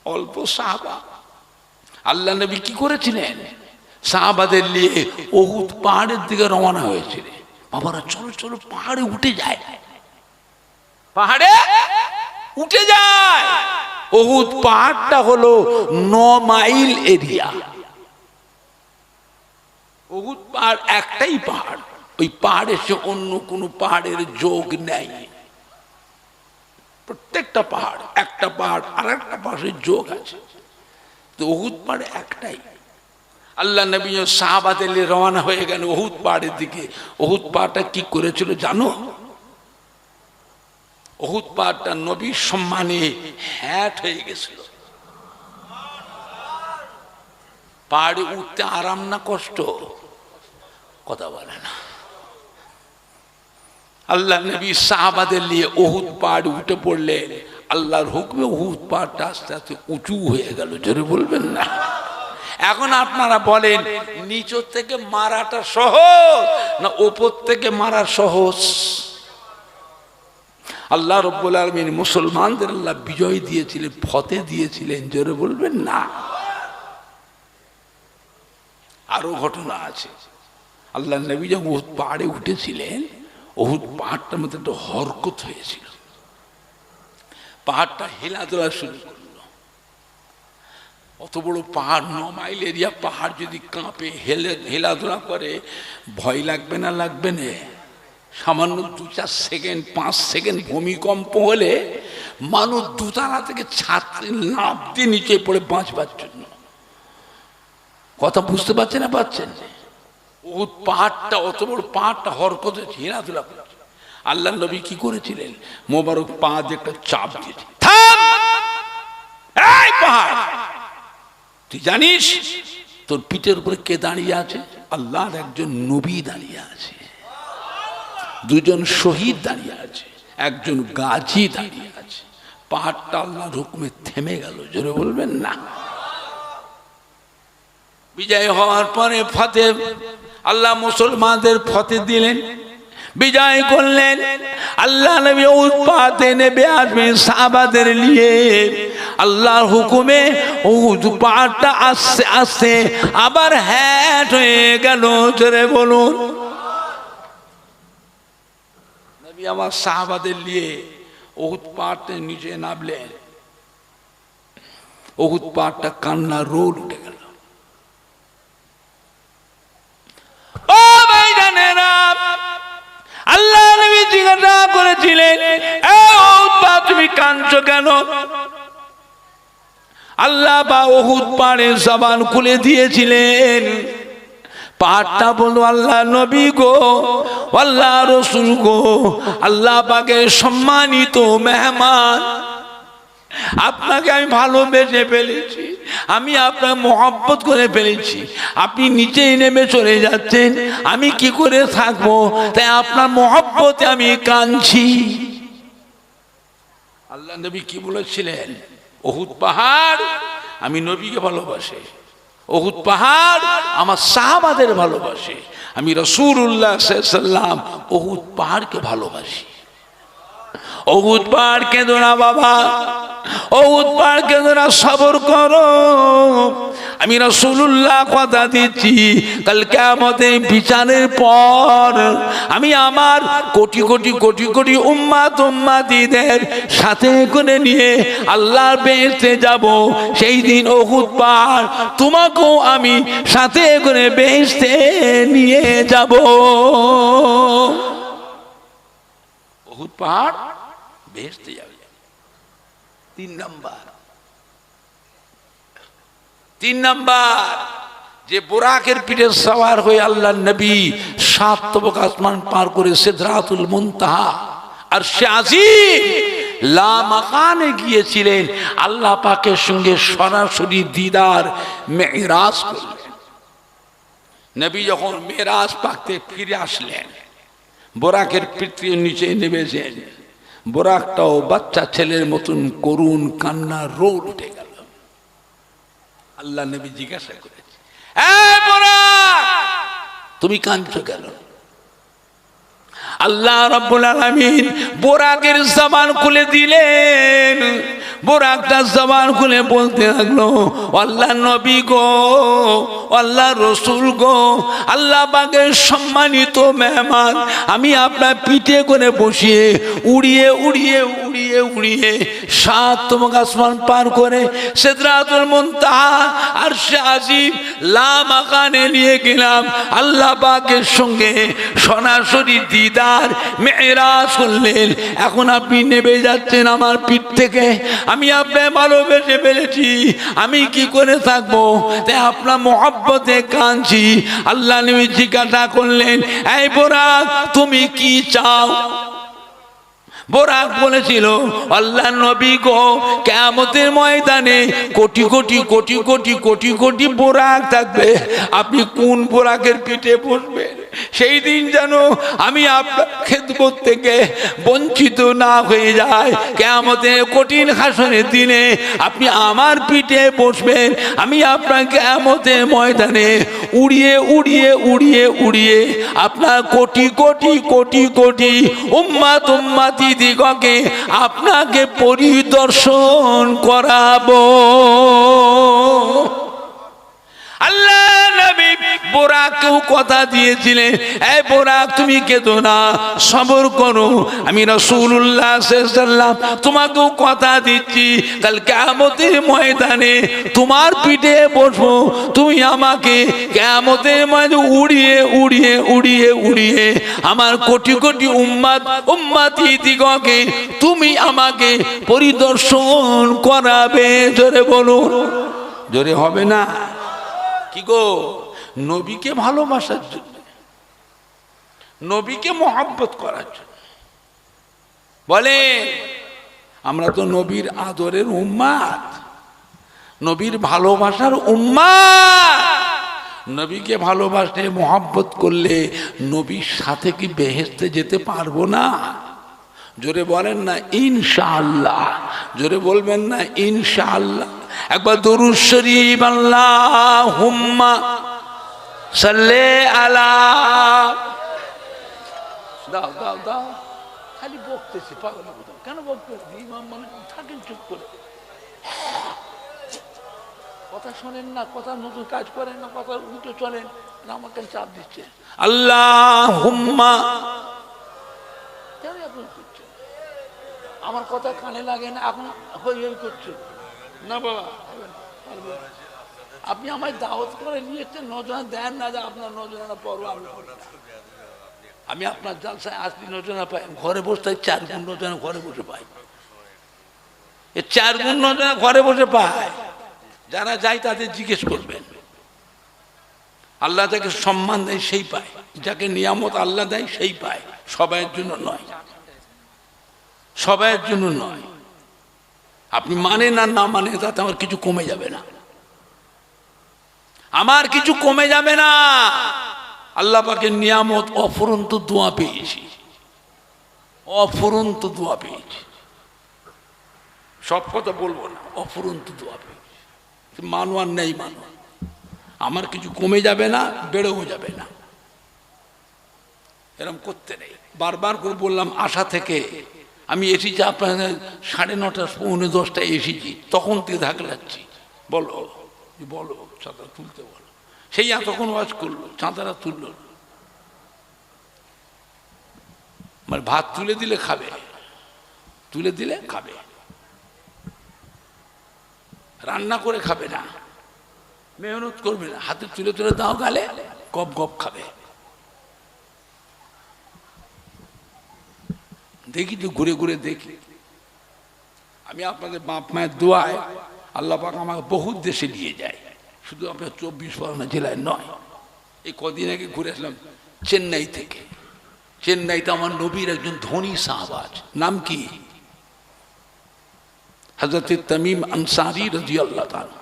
S1: অল্প সাহাবা। আল্লাহ নবী কি করেছিলেন? সাহাবাদের নিয়ে উহুদ পাহাড়ের দিকে রওনা হয়েছিলেন। বাবারা চলো চলো, পাহাড়ে উঠে যায়, পাহাড়ে উঠে যায়। উহুদ পাহাড়টা হলো 9 মাইল এরিয়া। উহুদ পাহাড় একটাই পাহাড়, ওই পাহাড়ের সে অন্য কোনো পাহাড়ের যোগ নেই। প্রত্যেকটা পাহাড়, একটা পাহাড় আর একটা পাহাড়ের যোগ আছে, তো উহুদ পাহাড় একটাই। আল্লাহ নবী সাহাবাদের নিয়ে রওনা হয়ে গেল উহুদ পাহাড়ের দিকে। উহুদ পাহাড়টা কি করেছিল জানো? উহুদ পাহাড়টা নবীর সম্মানে হ্যাট হয়ে গেছিল। পাহাড়ে উঠতে আরাম না কষ্ট? কথা বলে না। আল্লাহ নবী সাহাবাদের নিয়ে উহুদ পাহাড় উঠে পড়লেন। আল্লাহর হুকমে উহুদ পাহাড়টা আস্তে আস্তে উঁচু হয়ে গেল। জোরে বলবেন না? এখন আপনারা বলেন, নিচের থেকে মারাটা সহজ না ওপর থেকে মারা সহজ? আল্লাহ রাব্বুল আলামিন মুসলমানদের আল্লাহ বিজয় দিয়েছিলেন, ফতে দিয়েছিলেন। জোরে বলবেন না? আরো ঘটনা আছে। আল্লাহ নবী যখন উহুদ পাহাড়ে উঠেছিলেন, উহুদ পাহাড়টার মধ্যে একটা হরকত হয়েছিল। পাহাড়টা হেলাদোলা শুরু করলো। অত বড় পাহাড়, 9 মাইল এরিয়া পাহাড় যদি কাঁপে, হেলাদোলা করে, ভয় লাগবে না? লাগবে না? সামান্য 2-4 সেকেন্ড 5 সেকেন্ড ভূমিকম্প হলে মানুষ দুতলা থেকে ছাদে লাফ দিয়ে নিচে পড়ে বাঁচবার জন্য। কথা বুঝতে পারছেন না? পাচ্ছেন? উহুদ পাহাড়টা, অত বড় পাহাড়টা হরকত হয়েছে, হেলাদোলা করছে। আল্লাহ নবী কি করেছিলেন? মোবারক পা দিয়ে একটা চাপ দিয়েছে, থাম! এই পাহাড়, তুই জানিস তোর পিঠের উপরে কে দাঁড়িয়ে আছে? আল্লাহর একজন নবী দাঁড়িয়ে আছে, 2 জন শহীদ দাঁড়িয়ে আছে, একজন গাজী দাঁড়িয়ে আছে। পাহাড়টা আল্লাহর হুকুমে থেমে গেল। জোরে বলবেন না? বিজয় হওয়ার পরে ফতে, আল্লাহ মুসলমানদের ফতে দিলেন, বিজয় করলেন। আল্লাহ নবী উহুদ পাহাড়ে নেমে আসবেন সাহাবাদের নিয়ে। আল্লাহর হুকুমে উহুদ পাহাড়টা আস্তে আস্তে আবার হ্যাট হয়ে গেল। জোরে বলুন। নবী আমার সাহাবাদের নিয়ে উহুদ পাহাড়ের নিচে নামলেন। উহুদ পাহাড়টা কান্না রোল উঠে গেল। ও ভাইজানেরা, আল্লাহ নবী জিজ্ঞাসা করেছিলেন, তুমি কাঁদছো কেন? আল্লাহ বা উহুদ পাহাড়ের জবান খুলে দিয়েছিলেন। পাহাড়টা বলল, আল্লাহ নবী গো, আল্লাহ রাসূল গো, আল্লাহ পাকের সম্মানিত মেহমান, আপনাকে আমি ভালোবেসে ফেলেছি, আমি আপনার মহব্বত করে ফেলেছি। আপনি নিচেই নেমে চলে যাচ্ছেন, আমি কি করে থাকবো? তাই আপনার মহব্বতে আমি কাঁদছি। আল্লাহ নবী কি বলেছিলেন? উহুদ পাহাড় আমি নবীকে ভালোবাসি, উহুদ পাহাড় আমার সাহাবাদের ভালোবাসে, আমি রাসূলুল্লাহ সাল্লাল্লাহু আলাইহি ওয়াসাল্লাম উহুদ পাহাড়কে ভালোবাসি। উহুদ পাহাড় কেঁদো না বাবা, উহুদ পাহাড় কেঁদো না, সবর করো। আমি রাসূলুল্লাহ কথা দিচ্ছি, কাল কিয়ামতের বিচারের পর আমি আমার কোটি কোটি কোটি কোটি উম্মতিদের সাথে করে নিয়ে আল্লাহর বেহেশতে যাব। সেই দিন উহুদ পাহাড় তোমাকেও আমি সাথে করে বেহেশতে নিয়ে যাব। উহুদ পাহাড় বেহেশতে যাবে। 3 নাম্বার, যে বোরাকের পিঠে সওয়ার হয়ে আল্লাহ নবী 7 তবক আসমান পার করে সিদরাতুল মুনতাহা আরশে আজিম লা মাকানে গিয়েছিলেন, আল্লাহ পাকের সঙ্গে সরাসরি দিদার মেরাজ করলেন। নবী যখন মেরাজ পাকতে ফিরে আসলেন, বোরাকের পিঠের নিচে নেমেছেন, বোরাকটাও বাচ্চা ছেলের মতন করুণ কান্না রোল উঠে গেল। আল্লাহ নবী জিজ্ঞাসা করেছে, এই বোরাক, তুমি কাঁদছো কেন? আল্লাহ রাব্বুল আলামিন বোরাকের জবান খুলে দিলেন। বোরাকটা জবান খুলে বলতে লাগলো, আল্লাহ নবী গো, আল্লাহ রাসূল গো, আল্লাহ পাকের সম্মানিত মেহমান, আমি আপনার পিঠে করে বসিয়ে উড়িয়ে উড়িয়ে উড়িয়ে উড়িয়ে 7 তবক আসমান পার করে সিদরাতুল মুনতাহা আরশে আজিম লা মাকানে নিয়ে গেলাম। আল্লাহ পাকের সঙ্গে সরাসরি দিদার মেরাজ করলেন। এখন আপনি নেমে যাচ্ছেন আমার পিঠ থেকে, আমি আপনাকে ভালোবেসে ফেলেছি, আমি কি করে থাকবো? তাই আপনার মহব্বতে কাঁদছি। আল্লাহ নবী জিজ্ঞাসা করলেন, এই বোরাক, তুমি কি চাও? বোরাক বলেছিল, আল্লাহ নবী গো, কিয়ামতের ময়দানে কোটি কোটি কোটি কোটি কোটি কোটি বোরাক থাকবে, আপনি কোন বোরাকের পিঠে বসবেন? সেই দিন যেন আমি আপনার খেদমত থেকে বঞ্চিত না হয়ে যায়। কিয়ামতের কঠিন হাসরের দিনে আপনি আমার পিঠে বসবেন, আমি আপনার কিয়ামতের ময়দানে উড়িয়ে উড়িয়ে উড়িয়ে উড়িয়ে আপনার কোটি কোটি কোটি কোটি উম্মাত উম্মাতি দিগকে আপনাকে পরিদর্শন করাবো। আল্লাহ নবী বোরাককেও কথা দিয়েছিলেন, এই বোরাক তুমি কেঁদো না, সবর করো। আমি রাসূলুল্লাহ সাল্লাল্লাহু আলাইহি ওয়াসাল্লাম তোমাকেও কথা দিচ্ছি, কাল কিয়ামতের ময়দানে তোমার পিঠে বসবো, তুমি আমাকে কিয়ামতের ময়দানে উড়িয়ে উড়িয়ে উড়িয়ে উড়িয়ে আমার কোটি কোটি উম্মতি দিগকে তুমি আমাকে পরিদর্শন করাবে। জোরে বলুন, জোরে হবে না? কি গো, নবীকে ভালোবাসার জন্য, নবীকে মহব্বত করার জন্য বলে, আমরা তো নবীর আদরের উম্মাত, নবীর ভালোবাসার উম্মাত। নবীকে ভালোবাসলে মহব্বত করলে নবীর সাথে কি বেহেশতে যেতে পারবো না? জোরে বলেন না ইনশাআল্লাহ, জোরে বলবেন না ইনশাআল্লাহ। একবার দুরূদ শরীফ আল্লাহুম্মা সাল্লি আলা। দাও দাও দাও, খালি বকতেছি পাগল মতো। কেন বকতেছি? ইমাম মানে থাকেন চুপ করে, কথা শোনেন না, কথা নতুন কাজ করেন না, কথা উল্টো চলেন না, আমাকে চাপ দিচ্ছে। আল্লাহুম্মা, কেন এখন করছেন? আমার কথা কানে লাগে না, এখন হই হই করছেন না বাবা। আপনি আমায় দাওয়াত করে নিয়েছেন, নজরানা দেন না, আপনার নজরানা পড়ো। আমি আপনার জালসায় আসলি নজরানা পাই, ঘরে বসে 4 গুণ নজরানা ঘরে বসে পাই। 4 গুণ নজরানা ঘরে বসে পায়। যারা যায় তাদের জিজ্ঞেস করবেন। আল্লাহ যাকে সম্মান দেয় সেই পায়, যাকে নিয়ামত আল্লাহ দেয় সেই পায়। সবাইয়ের জন্য নয়, সবাইয়ের জন্য নয়। আপনি মানেন আর না মানে তাতে আমার কিছু কমে যাবে না, আমার কিছু কমে যাবে না। আল্লাহ পাকের নিয়ামত অফুরন্ত দোয়া পেয়েছি, অফুরন্ত দোয়া পেয়েছি। সব কথা বলবো না, অফুরন্ত দোয়া পেয়েছি। মানো আর নেই মানো, আমার কিছু কমে যাবে না, বেড়েও যাবে না। এরকম করতে নেই। বারবার করে বললাম, আশা থেকে আমি এসেছি আপনার 9:30 পৌনে 10টায় এসেছি, তখন থেকে ধাকলাচ্ছি। বলো বলো, চাঁদা তুলতে বলো। সেই এতক্ষণ ওয়াজ করলো, চাঁদারা তুললো। মানে ভাত তুলে দিলে খাবে, তুলে দিলে খাবে, রান্না করে খাবে না, মেহনত করবে না, হাতে তুলে তুলে দাও গালে, গপ গপ খাবে। দেখি তো, ঘুরে ঘুরে দেখি। আমি আপনাদের বাপ মায়ের দোয়ায় আল্লাহ পাক আমাকে বহুত দেশে নিয়ে যায়, শুধু আপনার 24 পরগনা জেলায় নয়। এই কদিন আগে ঘুরে আসলাম চেন্নাই থেকে। চেন্নাইতে আমার নবীর একজন ধনী সাহাবাজ, নাম কি? হযরত তামিম আনসারী রাদিয়াল্লাহু তাআলা।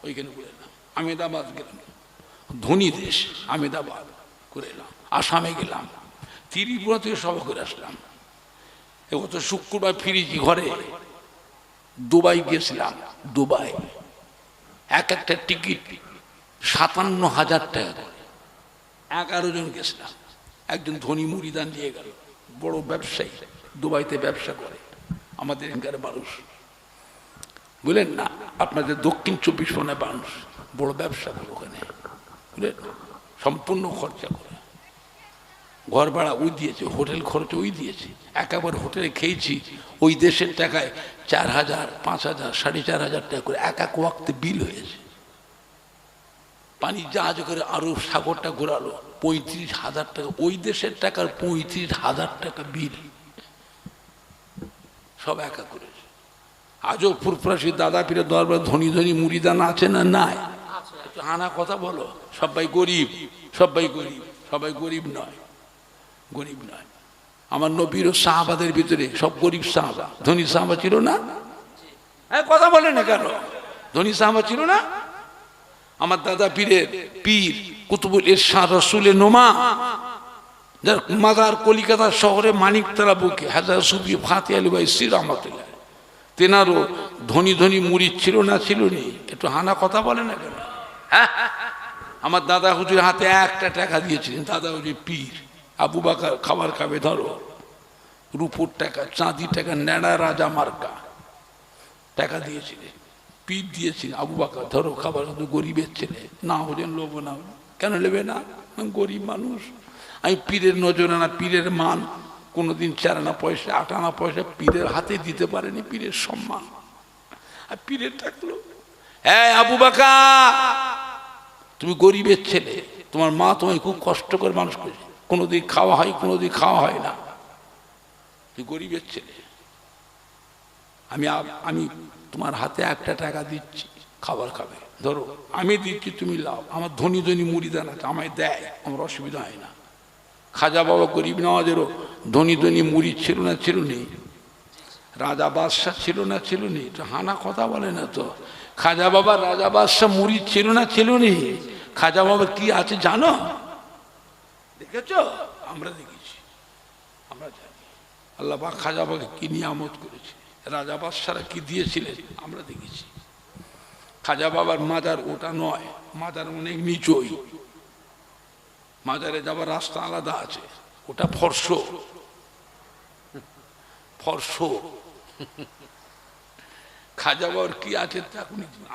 S1: ওইখানে ঘুরে এলাম। আহমেদাবাদ গেলাম, ধনী দেশ আহমেদাবাদ ঘুরে এলাম। আসামে গেলাম, ত্রিপুরা থেকে সভা করে আসলাম। গত শুক্রবার ফিরেছি ঘরে। দুবাই গেছিলাম, দুবাই এক একটা টিকিট 57,000 টাকা করে। 11 জন গেছিলাম। একজন ধনী মুরিদান নিয়ে গেল, বড় ব্যবসায়ী, দুবাইতে ব্যবসা করে, আমাদের এখানকার মানুষ, বুঝলেন না? আপনাদের দক্ষিণ 24 পরগনার মানুষ, বড় ব্যবসা করে ওখানে, বুঝলেন? সম্পূর্ণ খরচা করে, ঘর ভাড়া ওই দিয়েছে, হোটেল খরচ ওই দিয়েছে। একেবারে হোটেলে খেয়েছি, ওই দেশের টাকায় 4,000, 5,000, 4,500 টাকা করে এক এক ওয়াক্তে বিল হয়েছে। পানি জাহাজ করে আরব সাগরটা ঘোরালো, 35,000 টাকা, ওই দেশের টাকার 35,000 টাকা বিল, সব একা করেছে। আজও ফুরফুরাশি দাদা পীরের দরবার ধনী ধনী মুরিদান আছে না নাই? আনা কথা বলো। সবাই গরিব, সবাই গরিব, সবাই গরিব নয়, গরিব নয়। আমার নবীর সাহাবাদের ভিতরে সব গরিব সাহাবা, ধনী সাহাবা ছিল না? কথা বলে না কেন? ধনী সাহাবা ছিল না? আমার দাদা পীরের পীর কুতুবুল ইরশাদ রসুলের নোমা, যার মাজার কলিকাতা শহরে মানিকতলা বুকে হাজার সুফি ফাতে আলী ভাই শ্রী রহমতুল্লাহ, তেনারও ধনী ধনী মুরিদ ছিল না ছিল নি? একটু হানা কথা বলে না কেন? হ্যাঁ, আমার দাদা হুজুর হাতে একটা টাকা দিয়েছিলেন, দাদা হুজুর পীর আবু বাকার খাবার খাবে ধরো, রূপোর টাকা, চাঁদির টাকা, ন্যাড়া রাজা মার্কা টাকা দিয়েছিলেন, পীর দিয়েছিলেন আবু বাকার ধরো খাবার, শুধু গরিবের ছেলে, না হলেন লোভ না, কেন নেবে না? গরিব মানুষ। আমি পীরের নজরানা, পীরের মান কোনোদিন 4 আনা পয়সা 8 আনা পয়সা পীরের হাতে দিতে পারেনি, পীরের সম্মান। আর পীরের থাকলো, হ্যাঁ আবু বাকার তুমি গরিবের ছেলে, তোমার মা তোমায় খুব কষ্ট করে মানুষ করেছে, কোনোদিন খাওয়া হয় কোনোদিন খাওয়া হয় না, তুই গরিবের ছেলে, আমি তোমার হাতে একটা টাকা দিচ্ছি, খাবার খাবে ধরো, আমি দিচ্ছি তুমি লাও, আমার ধনী ধনী মুড়িদান আছে আমায় দেয়, আমার অসুবিধা হয় না। খাজা বাবা গরিব নওয়াজেরও ধনী ধনী মুড়ি ছিল না ছিল নেই? রাজা বাদশাহ ছিল না ছিল নেই? তো হানা কথা বলে না তো। খাজা বাবা রাজা বাদশাহ মুড়ি ছিল না ছিল নেই? খাজা বাবা কি আছে জানো? দেখেছ? আমরা দেখেছি, আমরা জানি আল্লাহ পাক খাজা বাবাকে কি নিয়ামত করেছে, রাজা বাদশারা কি দিয়েছিলেন আমরা দেখেছি। খাজা বাবার মাজার ওটা নয়, মাজার অনেক নিচই, মাজারে যাবার রাস্তা আলাদা আছে, ওটা ফর্শ ফর্শ। খাজা বাবার কি আছে তা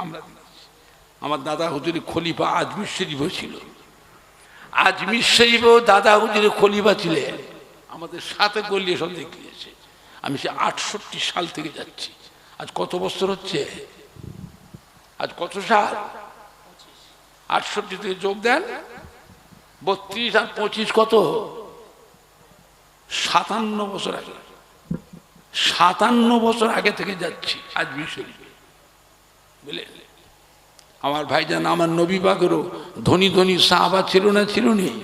S1: আমরা দেখেছি। আমার দাদা হুজুরের খলিফা আজমির শরীফও ছিল, আজমির শরীফও দাদা হুজুরের খলিফা ছিলেন, আমাদের সাথে গলিয়ে সব দেখিয়েছে। আমি সে 68 সাল থেকে যাচ্ছি, আজ কত বছর হচ্ছে? আজ কত সাল? 68 থেকে যোগ দেন, 32 আর 25 কত? 57 বছর আগে, 57 বছর আগে থেকে যাচ্ছি আজমির শরীফে, বুঝলেন? আমার ভাইজান, আমার নবী পাকেরও ধনী ধনী সাহাবা ছিল না ছিল নেই?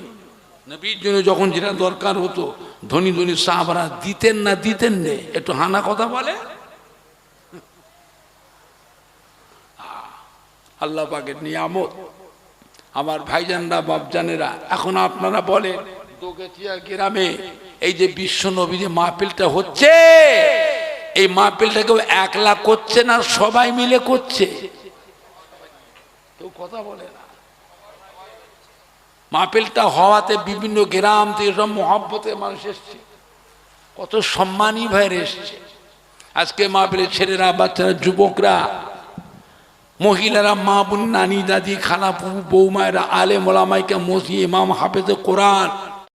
S1: নবীর জন্য যখন যেটা দরকার হতো ধনী ধনী সাহাবারা দিতেন না দিতেন নে? একটু হানা কথা বলে। আল্লাহ পাকের নিয়ামত। আমার ভাইজানরা বাপজানেরা, এখন আপনারা বলেন দোগেচিয়া গ্রামে এই যে বিশ্ব নবীর মাহফিলটা হচ্ছে, এই মাহফিলটা কেউ একলা করছে না, সবাই মিলে করছে? কেউ কথা বলে না। মাহফিলটা হওয়াতে বিভিন্ন গ্রাম থেকে সব মহব্বতে মানুষ এসছে, কত সম্মানী ভাইয়ের এসছে। আজকে মাহফিলের ছেলেরা, বাচ্চারা, যুবকরা, মহিলারা, মা বোন, নানি দাদি, খালা বৌমায়েরা, আলেম ওলামাইকে, মসজিদ ইমাম, হাফেজে কোরআন,